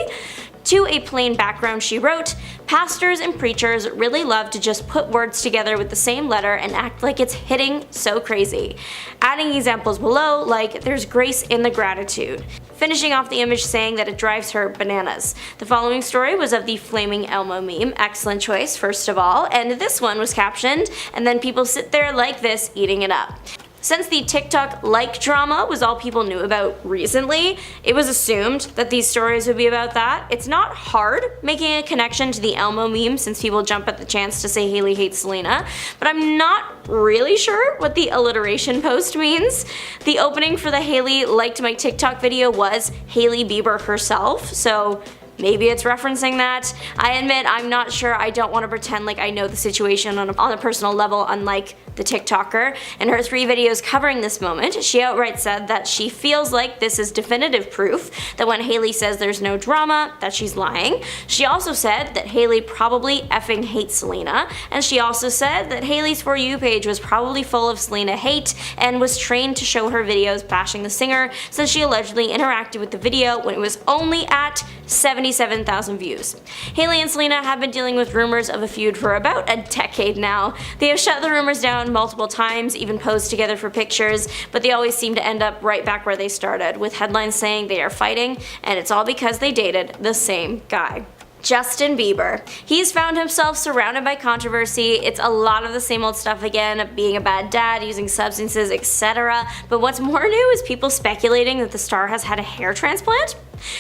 To a plain background she wrote, "Pastors and preachers really love to just put words together with the same letter and act like it's hitting so crazy." Adding examples below like "there's grace in the gratitude." Finishing off the image saying that it drives her bananas. The following story was of the Flaming Elmo meme, excellent choice first of all, and this one was captioned, "and then people sit there like this eating it up." Since the TikTok like drama was all people knew about recently, it was assumed that these stories would be about that. It's not hard making a connection to the Elmo meme since people jump at the chance to say Hailey hates Selena, but I'm not really sure what the alliteration post means. The opening for the Hailey liked my TikTok video was Hailey Bieber herself, so maybe it's referencing that. I admit I'm not sure. I don't want to pretend like I know the situation on a personal level, unlike the TikToker. In her 3 videos covering this moment, she outright said that she feels like this is definitive proof that when Hailey says there's no drama, that she's lying. She also said that Hailey probably effing hates Selena, and she also said that Hailey's For You page was probably full of Selena hate and was trained to show her videos bashing the singer since she allegedly interacted with the video when it was only at 77,000 views. Hailey and Selena have been dealing with rumors of a feud for about a decade now. They have shut the rumors down multiple times, even posed together for pictures, but they always seem to end up right back where they started, with headlines saying they are fighting, and it's all because they dated the same guy. Justin Bieber. He's found himself surrounded by controversy. It's a lot of the same old stuff again, being a bad dad, using substances, etc. But what's more new is people speculating that the star has had a hair transplant.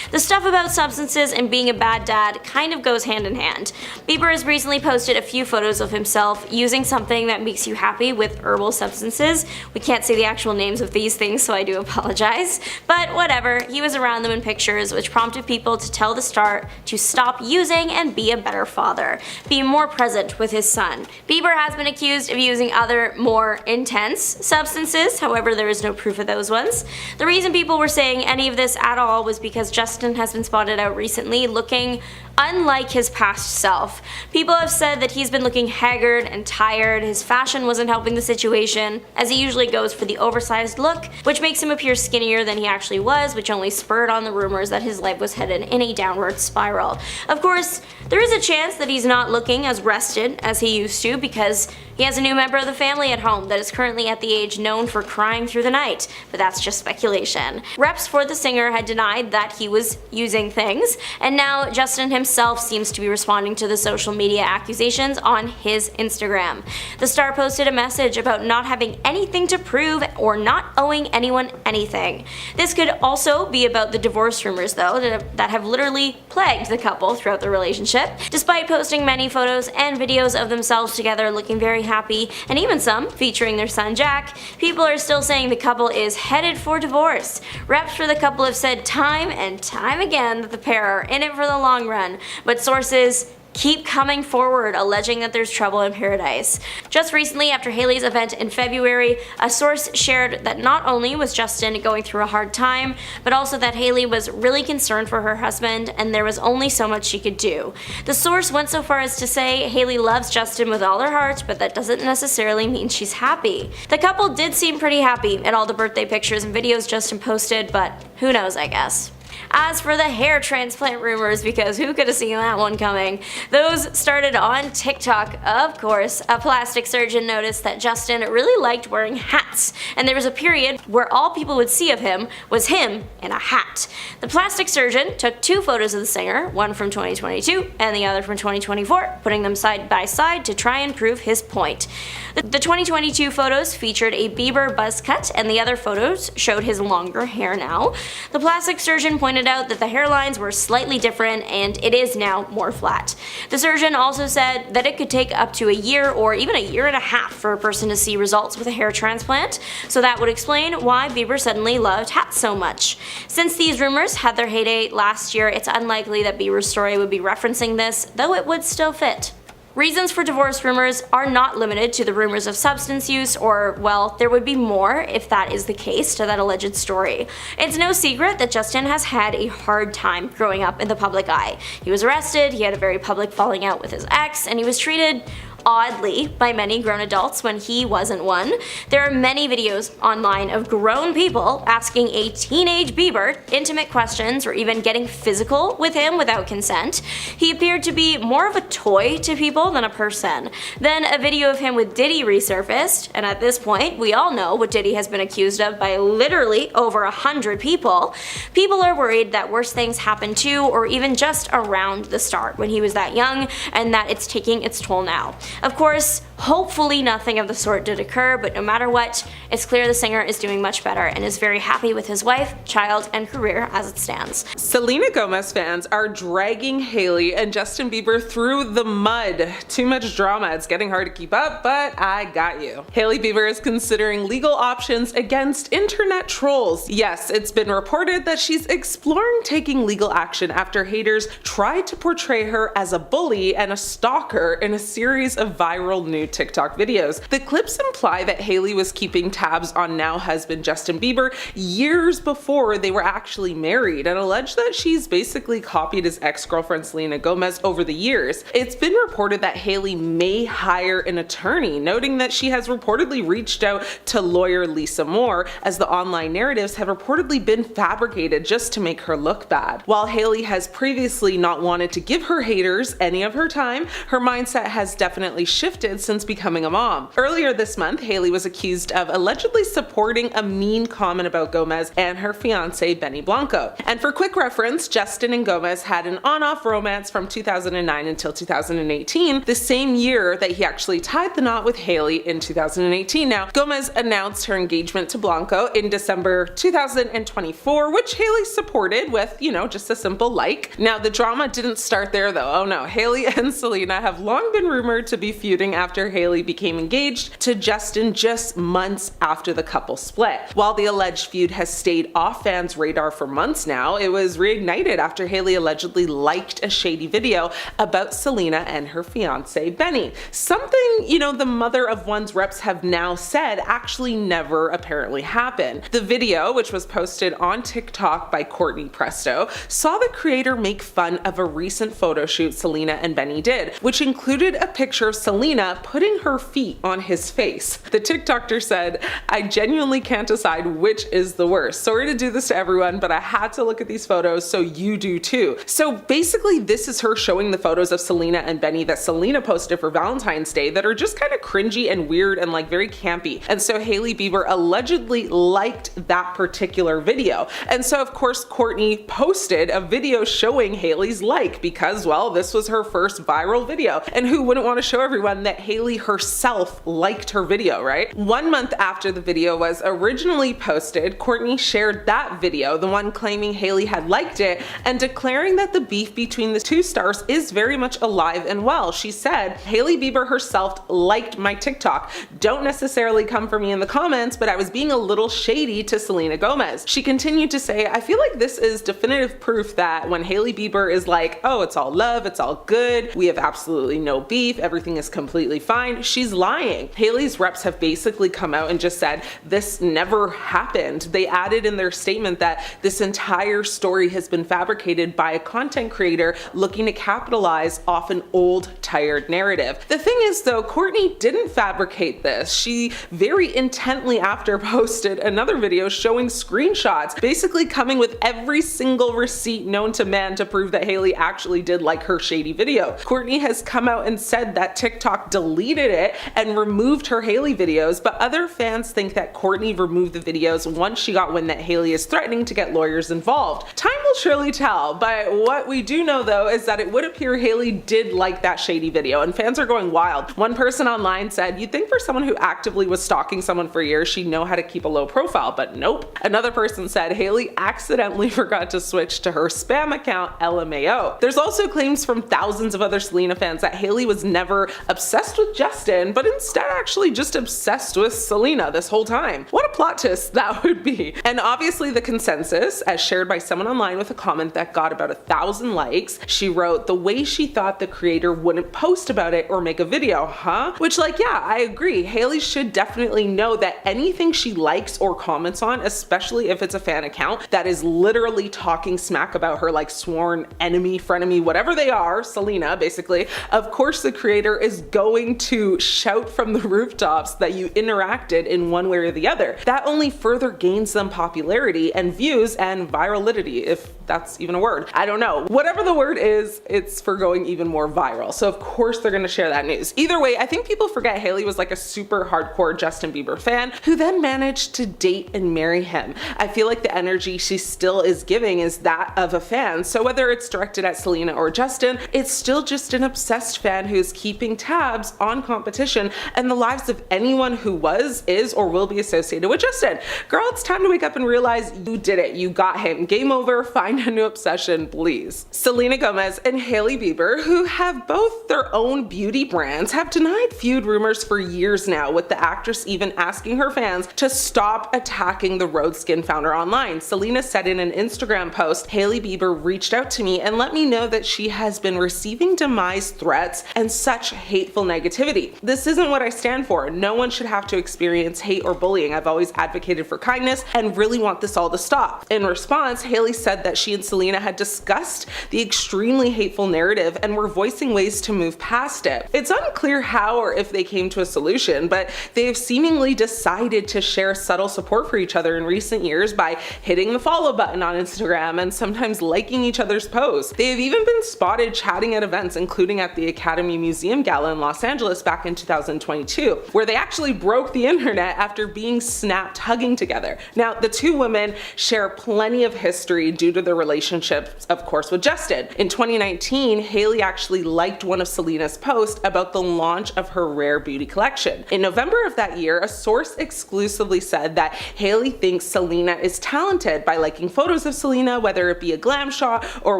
The stuff about substances and being a bad dad kind of goes hand in hand. Bieber has recently posted a few photos of himself using something that makes you happy with herbal substances. We can't say the actual names of these things, so I do apologize. But whatever, he was around them in pictures, which prompted people to tell the star to stop using and be a better father, be more present with his son. Bieber has been accused of using other, more intense substances, however there is no proof of those ones. The reason people were saying any of this at all was because Justin has been spotted out recently looking unlike his past self. People have said that he's been looking haggard and tired, his fashion wasn't helping the situation, as he usually goes for the oversized look, which makes him appear skinnier than he actually was, which only spurred on the rumors that his life was headed in a downward spiral. Of course, there is a chance that he's not looking as rested as he used to because he has a new member of the family at home that is currently at the age known for crying through the night, but that's just speculation. Reps for the singer had denied that he was using things, and now Justin himself seems to be responding to the social media accusations on his Instagram. The star posted a message about not having anything to prove or not owing anyone anything. This could also be about the divorce rumors though that have literally plagued the couple throughout the relationship. Despite posting many photos and videos of themselves together looking very happy, and even some featuring their son Jack, people are still saying the couple is headed for divorce. Reps for the couple have said time and time again that the pair are in it for the long run, but sources keep coming forward alleging that there's trouble in paradise. Just recently, after Hailey's event in February, a source shared that not only was Justin going through a hard time, but also that Hailey was really concerned for her husband and there was only so much she could do. The source went so far as to say Hailey loves Justin with all her heart, but that doesn't necessarily mean she's happy. The couple did seem pretty happy in all the birthday pictures and videos Justin posted, but who knows, I guess. As for the hair transplant rumors, because who could have seen that one coming? Those started on TikTok, of course. A plastic surgeon noticed that Justin really liked wearing hats, and there was a period where all people would see of him was him in a hat. The plastic surgeon took 2 photos of the singer, one from 2022 and the other from 2024, putting them side by side to try and prove his point. The 2022 photos featured a Bieber buzz cut, and the other photos showed his longer hair now. The plastic surgeon pointed out that the hairlines were slightly different and it is now more flat. The surgeon also said that it could take up to a year or even a year and a half for a person to see results with a hair transplant, so that would explain why Bieber suddenly loved hats so much. Since these rumors had their heyday last year, it's unlikely that Bieber's story would be referencing this, though it would still fit. Reasons for divorce rumors are not limited to the rumors of substance use, or, well, there would be more if that is the case to that alleged story. It's no secret that Justin has had a hard time growing up in the public eye. He was arrested, he had a very public falling out with his ex, and he was treated oddly by many grown adults when he wasn't one. There are many videos online of grown people asking a teenage Bieber intimate questions or even getting physical with him without consent. He appeared to be more of a toy to people than a person. Then a video of him with Diddy resurfaced, and at this point we all know what Diddy has been accused of by literally over 100 people. People are worried that worse things happened to or even just around the start when he was that young, and that it's taking its toll now. Of course, hopefully nothing of the sort did occur, but no matter what, it's clear the singer is doing much better and is very happy with his wife, child, and career as it stands. Selena Gomez fans are dragging Hailey and Justin Bieber through the mud. Too much drama, it's getting hard to keep up, but I got you. Hailey Bieber is considering legal options against internet trolls. Yes, it's been reported that she's exploring taking legal action after haters tried to portray her as a bully and a stalker in a series of viral new TikTok videos. The clips imply that Hailey was keeping tabs on now husband Justin Bieber years before they were actually married, and allege that she's basically copied his ex-girlfriend Selena Gomez over the years. It's been reported that Hailey may hire an attorney, noting that she has reportedly reached out to lawyer Lisa Moore, as the online narratives have reportedly been fabricated just to make her look bad. While Hailey has previously not wanted to give her haters any of her time, her mindset has definitely shifted since becoming a mom. Earlier this month, Hailey was accused of allegedly supporting a mean comment about Gomez and her fiance Benny Blanco. And for quick reference, Justin and Gomez had an on-off romance from 2009 until 2018, the same year that he actually tied the knot with Hailey in 2018. Now, Gomez announced her engagement to Blanco in December 2024, which Hailey supported with, just a simple like. Now, the drama didn't start there though. Oh no, Hailey and Selena have long been rumored to be feuding after Hailey became engaged to Justin just months after the couple split. While the alleged feud has stayed off fans' radar for months now, it was reignited after Hailey allegedly liked a shady video about Selena and her fiance Benny. Something, the mother of one's reps have now said actually never apparently happened. The video, which was posted on TikTok by Courtney Presto, saw the creator make fun of a recent photo shoot Selena and Benny did, which included a picture of Selena putting her feet on his face. The TikToker said, "I genuinely can't decide which is the worst. Sorry to do this to everyone, but I had to look at these photos so you do too." So basically this is her showing the photos of Selena and Benny that Selena posted for Valentine's Day that are just kind of cringy and weird and very campy. And so Hailey Bieber allegedly liked that particular video. And so of course Courtney posted a video showing Hailey's like because, well, this was her first viral video. And who wouldn't want to show show everyone that Hailey herself liked her video, right? 1 month after the video was originally posted, Kourtney shared that video, the one claiming Hailey had liked it, and declaring that the beef between the two stars is very much alive and well. She said, Hailey Bieber herself liked my TikTok. Don't necessarily come for me in the comments, but I was being a little shady to Selena Gomez. She continued to say, I feel like this is definitive proof that when Hailey Bieber is like, oh, it's all love, it's all good, we have absolutely no beef, everything is completely fine, she's lying. Hailey's reps have basically come out and just said, this never happened. They added in their statement that this entire story has been fabricated by a content creator looking to capitalize off an old, tired narrative. The thing is though, Kourtney didn't fabricate this. She very intently after posted another video showing screenshots, basically coming with every single receipt known to man to prove that Hailey actually did like her shady video. Kourtney has come out and said that TikTok deleted it and removed her Hailey videos, but other fans think that Kourtney removed the videos once she got wind that Hailey is threatening to get lawyers involved. Time will surely tell, but what we do know though is that it would appear Hailey did like that shady video, and fans are going wild. One person online said, you'd think for someone who actively was stalking someone for years, she'd know how to keep a low profile, but nope. Another person said Hailey accidentally forgot to switch to her spam account, LMAO. There's also claims from thousands of other Selena fans that Hailey was never obsessed with Justin, but instead actually just obsessed with Selena this whole time. What a plot twist that would be. And obviously the consensus, as shared by someone online with a comment that got about 1,000 likes, she wrote, the way she thought the creator wouldn't post about it or make a video, huh? Which, like, yeah, I agree. Hailey should definitely know that anything she likes or comments on, especially if it's a fan account that is literally talking smack about her like sworn enemy, frenemy, whatever they are, Selena basically, of course the creator is going to shout from the rooftops that you interacted in one way or the other. That only further gains them popularity and views and virality, if that's even a word. I don't know. Whatever the word is, it's for going even more viral. So of course they're gonna share that news. Either way, I think people forget Hailey was like a super hardcore Justin Bieber fan who then managed to date and marry him. I feel like the energy she still is giving is that of a fan. So whether it's directed at Selena or Justin, it's still just an obsessed fan who's keeping tabs on competition and the lives of anyone who was, is, or will be associated with Justin. Girl, it's time to wake up and realize you did it. You got him. Game over. Find a new obsession, please. Selena Gomez and Hailey Bieber, who have both their own beauty brands, have denied feud rumors for years now, with the actress even asking her fans to stop attacking the Rhode Skin founder online. Selena said in an Instagram post, Hailey Bieber reached out to me and let me know that she has been receiving demise threats and such hateful negativity. This isn't what I stand for. No one should have to experience hate or bullying. I've always advocated for kindness and really want this all to stop. In response, Hailey said that she and Selena had discussed the extremely hateful narrative and were voicing ways to move past it. It's unclear how or if they came to a solution, but they have seemingly decided to share subtle support for each other in recent years by hitting the follow button on Instagram and sometimes liking each other's posts. They have even been spotted chatting at events, including at the Academy Museum Gala in Los Angeles back in 2022, where they actually broke the internet after being snapped hugging together. Now, the two women share plenty of history due to their relationship, of course, with Justin. In 2019, Hailey actually liked one of Selena's posts about the launch of her rare beauty collection. In November of that year, a source exclusively said that Hailey thinks Selena is talented by liking photos of Selena, whether it be a glam shot or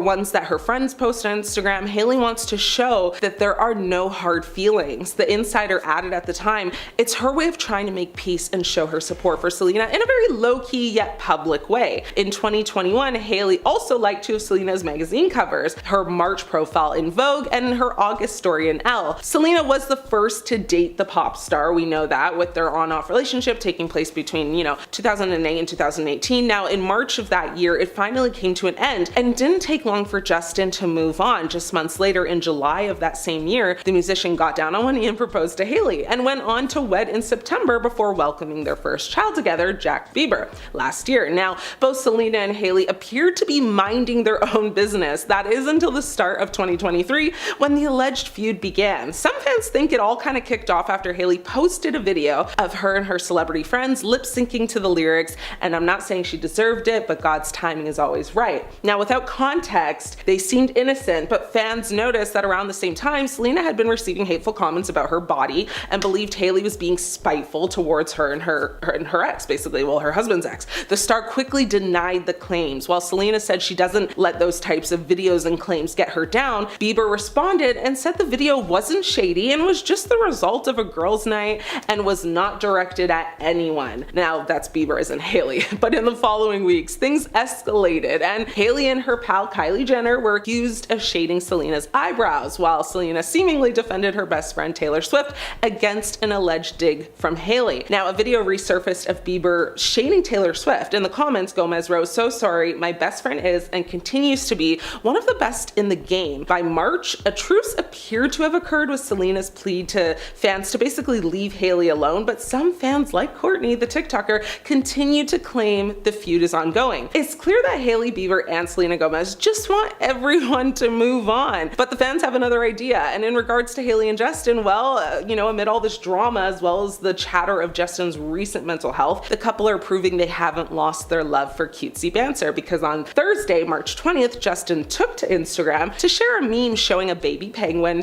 ones that her friends post on Instagram. Hailey wants to show that there are no hard feelings. The insider added at the time, it's her way of trying to make peace and show her support for Selena in a very low-key yet public way. In 2021, Hailey also liked two of Selena's magazine covers, her March profile in Vogue and her August story in Elle. Selena was the first to date the pop star, we know that, with their on-off relationship taking place between, 2008 and 2018. Now, in March of that year, it finally came to an end and didn't take long for Justin to move on. Just months later, in July of that same year, the musician got down on one knee and proposed to Hailey and went on to wed in September before welcoming their first child together, Jack Bieber, last year. Now, both Selena and Hailey appeared to be be minding their own business. That is until the start of 2023 when the alleged feud began. Some fans think it all kind of kicked off after Hailey posted a video of her and her celebrity friends lip syncing to the lyrics, and I'm not saying she deserved it, but God's timing is always right. Now, without context, they seemed innocent, but fans noticed that around the same time, Selena had been receiving hateful comments about her body and believed Hailey was being spiteful towards her and her ex, basically, well, her husband's ex. The star quickly denied the claims. While Selena said she doesn't let those types of videos and claims get her down, Bieber responded and said the video wasn't shady and was just the result of a girls' night and was not directed at anyone. Now, that's Bieber as in Hailey. But in the following weeks, things escalated, and Hailey and her pal Kylie Jenner were accused of shading Selena's eyebrows, while Selena seemingly defended her best friend Taylor Swift against an alleged dig from Hailey. Now, a video resurfaced of Bieber shading Taylor Swift. In the comments, Gomez wrote, "So sorry, my best friend is and continues to be one of the best in the game." By March, a truce appeared to have occurred with Selena's plea to fans to basically leave Hailey alone, but some fans, like Courtney, the TikToker, continue to claim the feud is ongoing. It's clear that Hailey, Bieber, and Selena Gomez just want everyone to move on, but the fans have another idea. And in regards to Hailey and Justin, well, amid all this drama as well as the chatter of Justin's recent mental health, the couple are proving they haven't lost their love for cutesy banter, because on Thursday, March 20th, Justin took to Instagram to share a meme showing a baby penguin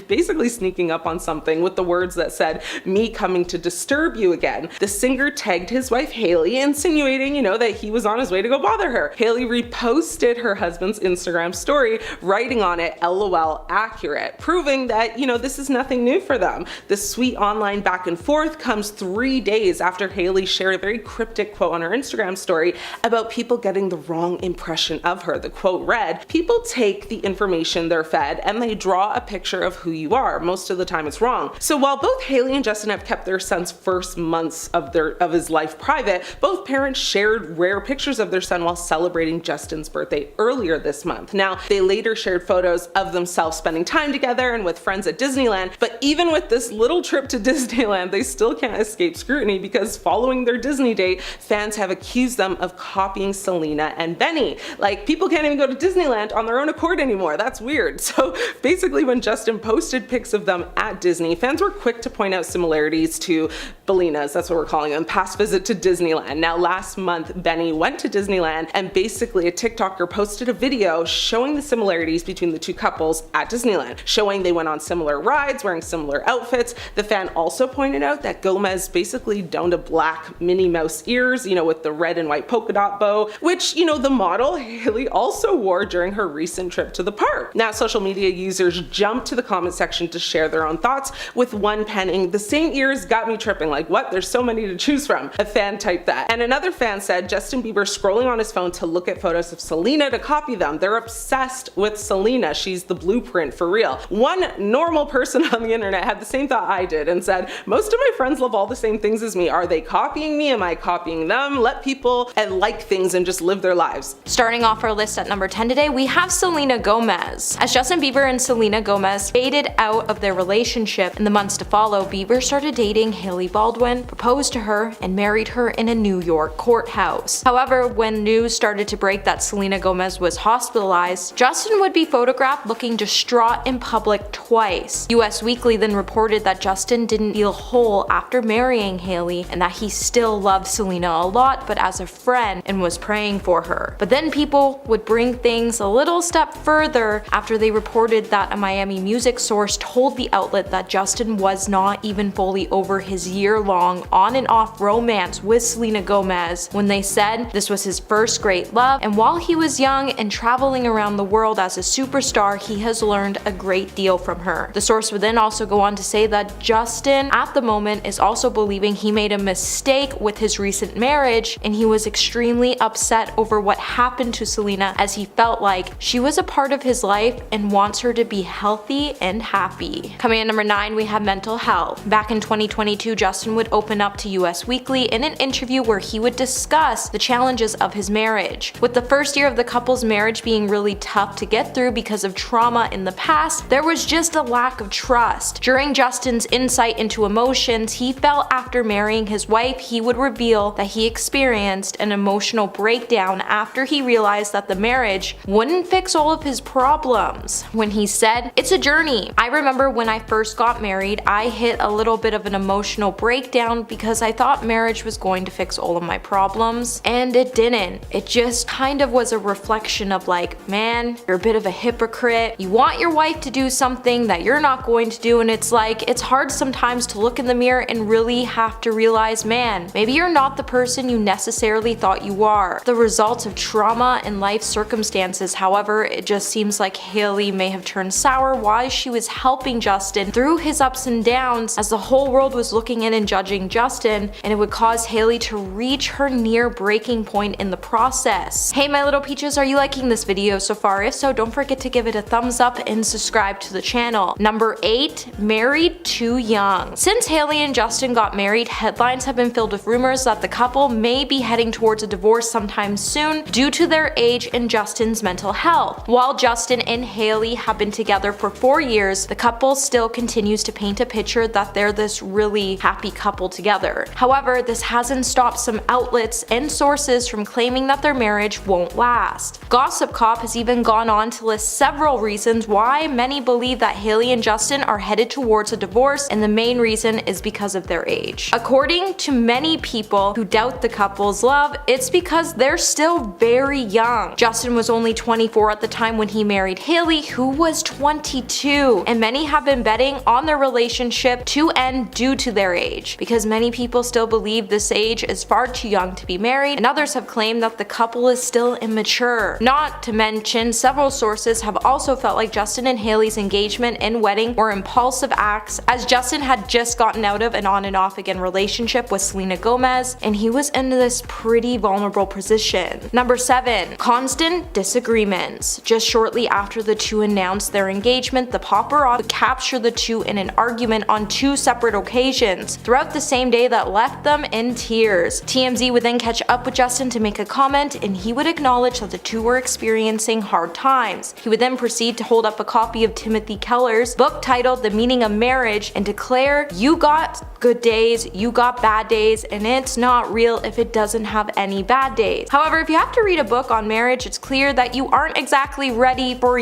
basically sneaking up on something with the words that said, "Me coming to disturb you again." The singer tagged his wife Hailey, insinuating, that he was on his way to go bother her. Hailey reposted her husband's Instagram story, writing on it, "LOL accurate," proving that, this is nothing new for them. The sweet online back and forth comes 3 days after Hailey shared a very cryptic quote on her Instagram story about people getting the wrong impression of her. The quote read, "People take the information they're fed and they draw a picture of who you are. Most of the time it's wrong." So while both Hailey and Justin have kept their son's first months of his life private, both parents shared rare pictures of their son while celebrating Justin's birthday earlier this month. Now, they later shared photos of themselves spending time together and with friends at Disneyland, but even with this little trip to Disneyland, they still can't escape scrutiny because following their Disney date, fans have accused them of copying Selena and Benny. Like, people can't even go to Disneyland on their own accord anymore. That's weird. So basically, when Justin posted pics of them at Disney, fans were quick to point out similarities to Bellina's, that's what we're calling them, past visit to Disneyland. Now, last month, Benny went to Disneyland, and basically a TikToker posted a video showing the similarities between the two couples at Disneyland, showing they went on similar rides, wearing similar outfits. The fan also pointed out that Gomez basically donned a black Minnie Mouse ears, with the red and white polka dot bow, which, the model Hailey also wore during her recent trip to the park. Now, social media users jumped to the comment section to share their own thoughts, with one penning, "The same ears got me tripping. Like, what? There's so many to choose from." A fan typed that. And another fan said, "Justin Bieber scrolling on his phone to look at photos of Selena to copy them. They're obsessed with Selena. She's the blueprint for real." One normal person on the internet had the same thought I did and said, "Most of my friends love all the same things as me. Are they copying me? Am I copying them? Let people like things and just live their lives." Starting off our list at number 10 today, we have Selena Gomez. As Justin Bieber and Selena Gomez faded out of their relationship in the months to follow, Bieber started dating Hailey Baldwin, proposed to her, and married her in a New York courthouse. However, when news started to break that Selena Gomez was hospitalized, Justin would be photographed looking distraught in public twice. US Weekly then reported that Justin didn't feel whole after marrying Hailey and that he still loved Selena a lot, but as a friend, and was praying for her. But then people would bring things a little step further after they reported that a Miami music source told the outlet that Justin was not even fully over his year-long on and off romance with Selena Gomez when they said this was his first great love, and while he was young and traveling around the world as a superstar, he has learned a great deal from her. The source would then also go on to say that Justin at the moment is also believing he made a mistake with his recent marriage, and he was extremely upset over what happened to Selena, as he felt like she was a part of his life and wants her to be healthy and happy. Coming in number 9, we have mental health. Back in 2022, Justin would open up to US Weekly in an interview where he would discuss the challenges of his marriage. With the first year of the couple's marriage being really tough to get through because of trauma in the past, there was just a lack of trust. During Justin's insight into emotions, he felt after marrying his wife, he would reveal that he experienced an emotional breakdown after he realized that the marriage wouldn't fix all of his problems when he said, "It's a journey. I remember when I first got married, I hit a little bit of an emotional breakdown because I thought marriage was going to fix all of my problems, and it didn't. It just kind of was a reflection of like, man, you're a bit of a hypocrite. You want your wife to do something that you're not going to do, and it's like, it's hard sometimes to look in the mirror and really have to realize, man, maybe you're not the person you necessarily thought you are." The results of trauma and life circumstances, however, it just seems like Hailey may have turned sour while she was helping Justin through his ups and downs, as the whole world was looking in and judging Justin, and it would cause Hailey to reach her near breaking point in the process. Hey my little peaches, are you liking this video so far? If so, don't forget to give it a thumbs up and subscribe to the channel. Number 8, married too young. Since Hailey and Justin got married, headlines have been filled with rumors that the couple may be heading towards a divorce sometime soon due to their age and Justin's mental health. While Justin and Hailey have been together for 4 years, the couple still continues to paint a picture that they're this really happy couple together. However, this hasn't stopped some outlets and sources from claiming that their marriage won't last. Gossip Cop has even gone on to list several reasons why many believe that Hailey and Justin are headed towards a divorce, and the main reason is because of their age. According to many people who doubt the couple's love, it's because they're still very young. Justin was only 24 at the time when he married Hailey, who was 22, and many have been betting on their relationship to end due to their age, because many people still believe this age is far too young to be married, and others have claimed that the couple is still immature. Not to mention, several sources have also felt like Justin and Hailey's engagement and wedding were impulsive acts, as Justin had just gotten out of an on and off again relationship with Selena Gomez, and he was in this pretty vulnerable position. Number 7, constant disagreements. Just shortly after the two announced their engagement, the paparazzi would capture the two in an argument on 2 separate occasions throughout the same day that left them in tears. TMZ would then catch up with Justin to make a comment, and he would acknowledge that the two were experiencing hard times. He would then proceed to hold up a copy of Timothy Keller's book titled The Meaning of Marriage and declare, "You got good days, you got bad days, and it's not real if it doesn't have any bad days." However, if you have to read a book on marriage, it's clear that you aren't exactly ready for,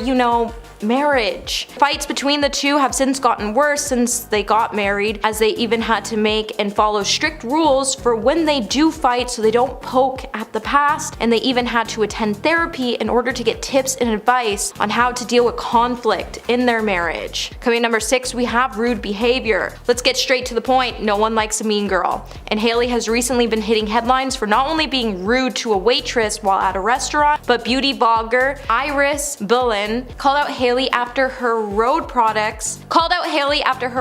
marriage. Fights between the two have since gotten worse since they got married, as they even had to make and follow strict rules for when they do fight so they don't poke at the past, and they even had to attend therapy in order to get tips and advice on how to deal with conflict in their marriage. Coming number 6, we have rude behavior. Let's get straight to the point. No one likes a mean girl, and Hailey has recently been hitting headlines for not only being rude to a waitress while at a restaurant, but beauty blogger Iris Baldwin called out Hailey after her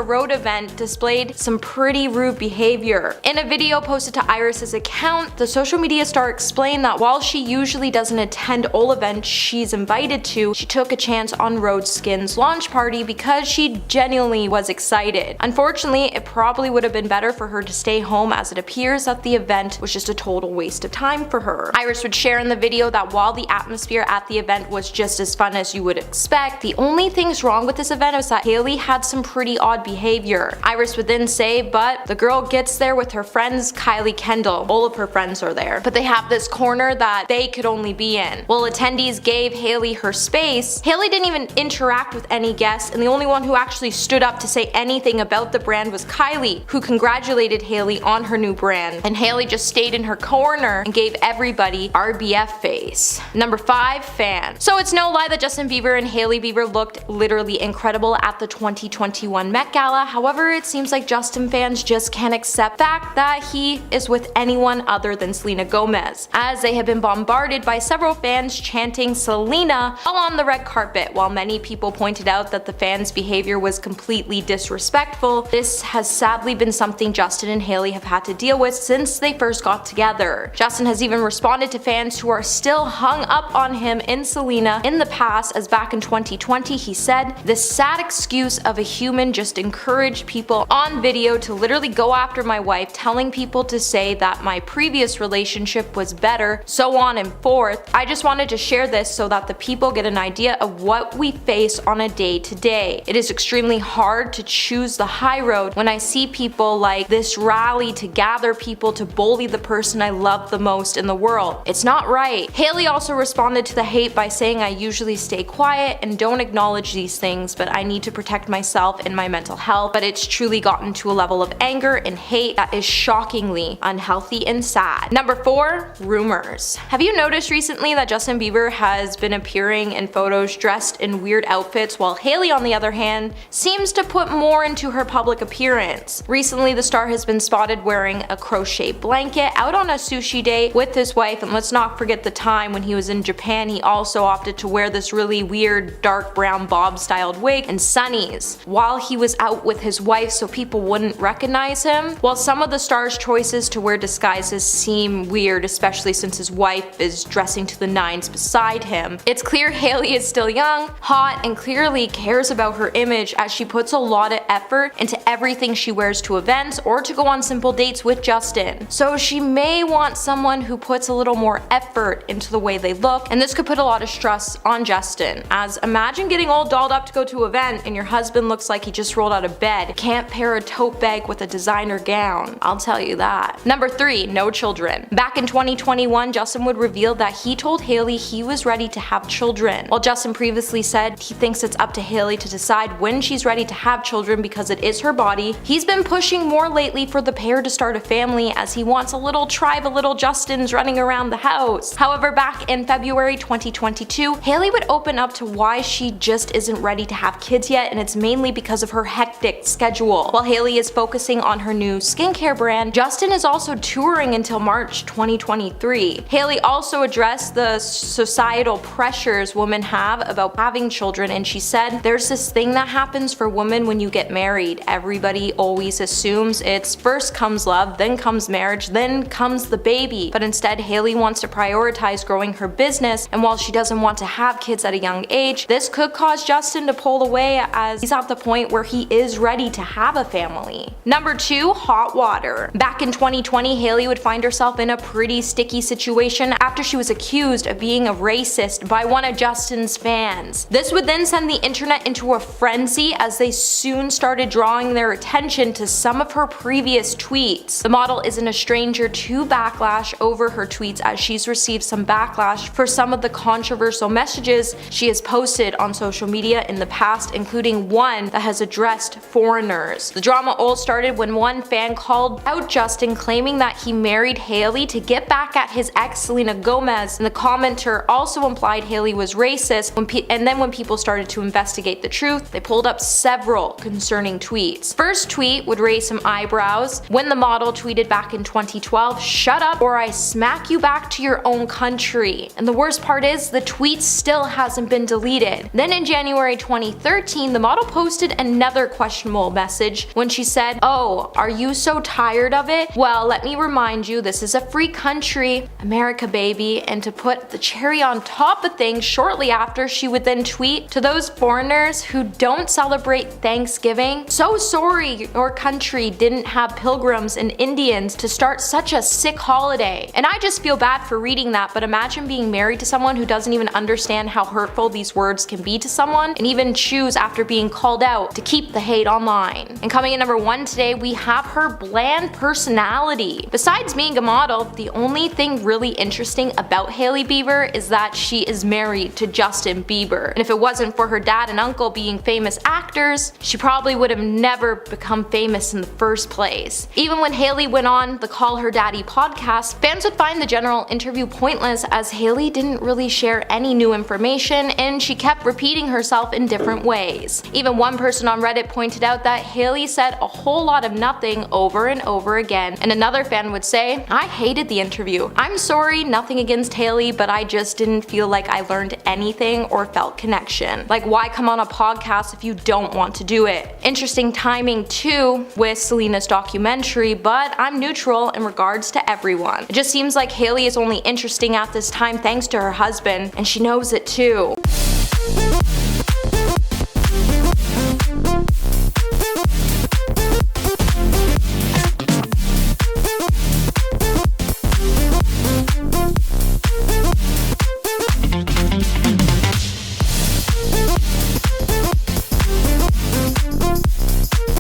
road event displayed some pretty rude behavior. In a video posted to Iris's account, the social media star explained that while she usually doesn't attend all events she's invited to, she took a chance on Rhode Skin's launch party because she genuinely was excited. Unfortunately, it probably would have been better for her to stay home, as it appears that the event was just a total waste of time for her. Iris would share in the video that while the atmosphere at the event was just as fun as you would expect, the only things wrong with this event is that Hailey had some pretty odd behavior. Iris would then say, but the girl gets there with her friends Kylie Kendall. All of her friends are there, but they have this corner that they could only be in. While attendees gave Hailey her space, Hailey didn't even interact with any guests, and the only one who actually stood up to say anything about the brand was Kylie, who congratulated Hailey on her new brand, and Hailey just stayed in her corner and gave everybody RBF face. Number 5, fan. So it's no lie that Justin Bieber and Hailey Bieber looked literally incredible at the 2021 Met Gala. However, it seems like Justin fans just can't accept the fact that he is with anyone other than Selena Gomez, as they have been bombarded by several fans chanting Selena while on the red carpet. While many people pointed out that the fans' behavior was completely disrespectful, this has sadly been something Justin and Hailey have had to deal with since they first got together. Justin has even responded to fans who are still hung up on him and Selena in the past, as back in 2020 he said, "This sad excuse of a human just encouraged people on video to literally go after my wife, telling people to say that my previous relationship was better, so on and forth. I just wanted to share this so that the people get an idea of what we face on a day to day. It is extremely hard to choose the high road when I see people like this rally to gather people to bully the person I love the most in the world. It's not right. Hailey also responded to the hate by saying, "I usually stay quiet and don't acknowledge these things, but I need to protect myself and my mental health, but it's truly gotten to a level of anger and hate that is shockingly unhealthy and sad." Number 4, rumors. Have you noticed recently that Justin Bieber has been appearing in photos dressed in weird outfits, while Hailey, on the other hand, seems to put more into her public appearance? Recently, the star has been spotted wearing a crochet blanket out on a sushi date with his wife, and let's not forget the time when he was in Japan. He also opted to wear this really weird dark brown bob styled wig and sunnies while he was out with his wife so people wouldn't recognize him. While some of the star's choices to wear disguises seem weird, especially since his wife is dressing to the nines beside him, it's clear Hailey is still young, hot, and clearly cares about her image, as she puts a lot of effort into everything she wears to events or to go on simple dates with Justin. So she may want someone who puts a little more effort into the way they look, and this could put a lot of stress on Justin, as imagine getting all dolled up to go to an event and your husband looks like he just rolled out of bed. Can't pair a tote bag with a designer gown, I'll tell you that. Number 3, no children. Back in 2021, Justin would reveal that he told Hailey he was ready to have children. While Justin previously said he thinks it's up to Hailey to decide when she's ready to have children because it is her body, he's been pushing more lately for the pair to start a family, as he wants a little tribe of little Justins running around the house. However, back in February 2022, Hailey would open up to why she just isn't ready to have kids yet, and it's mainly because of her hectic schedule. While Hailey is focusing on her new skincare brand, Justin is also touring until March 2023. Hailey also addressed the societal pressures women have about having children, and she said, "There's this thing that happens for women when you get married. Everybody always assumes it's first comes love, then comes marriage, then comes the baby." But instead, Hailey wants to prioritize growing her business, and while she doesn't want to have kids at a young age, this could cause Justin to pull away, as he's at the point where he is ready to have a family. Number 2, hot water. Back in 2020, Hailey would find herself in a pretty sticky situation after she was accused of being a racist by one of Justin's fans. This would then send the internet into a frenzy, as they soon started drawing their attention to some of her previous tweets. The model isn't a stranger to backlash over her tweets, as she's received some backlash for some of the controversial messages she has posted on social media in the past, including one that has addressed foreigners. The drama all started when one fan called out Justin, claiming that he married Hailey to get back at his ex Selena Gomez, and the commenter also implied Hailey was racist. And then when people started to investigate the truth, they pulled up several concerning tweets. First tweet would raise some eyebrows when the model tweeted back in 2012, "Shut up or I smack you back to your own country." And the worst part is, the tweet still hasn't been deleted. Then in January 2013, the model posted another questionable message when she said, "Oh, are you so tired of it? Well, let me remind you, this is a free country, America baby." And to put the cherry on top of things, shortly after, she would then tweet, "To those foreigners who don't celebrate Thanksgiving, so sorry your country didn't have pilgrims and Indians to start such a sick holiday." And I just feel bad for reading that, but imagine being married to someone who doesn't even understand how hurtful these words can be to someone, and even choose after being called out to keep the hate online. And coming in number 1 today, we have her bland personality. Besides being a model, the only thing really interesting about Hailey Bieber is that she is married to Justin Bieber. And if it wasn't for her dad and uncle being famous actors, she probably would have never become famous in the first place. Even when Hailey went on the Call Her Daddy podcast, fans would find the general interview pointless, as Hailey didn't really share any new information and she kept repeating herself in different ways. Even one person on Reddit pointed out that Hailey said a whole lot of nothing over and over again, and another fan would say, "I hated the interview. I'm sorry, nothing against Hailey, but I just didn't feel like I learned anything or felt connection. Like, why come on a podcast if you don't want to do it?" Interesting timing too with Selena's documentary, but I'm neutral in regards to everyone. It just seems like Hailey is only interesting at this time thanks to her husband, and she knows it too.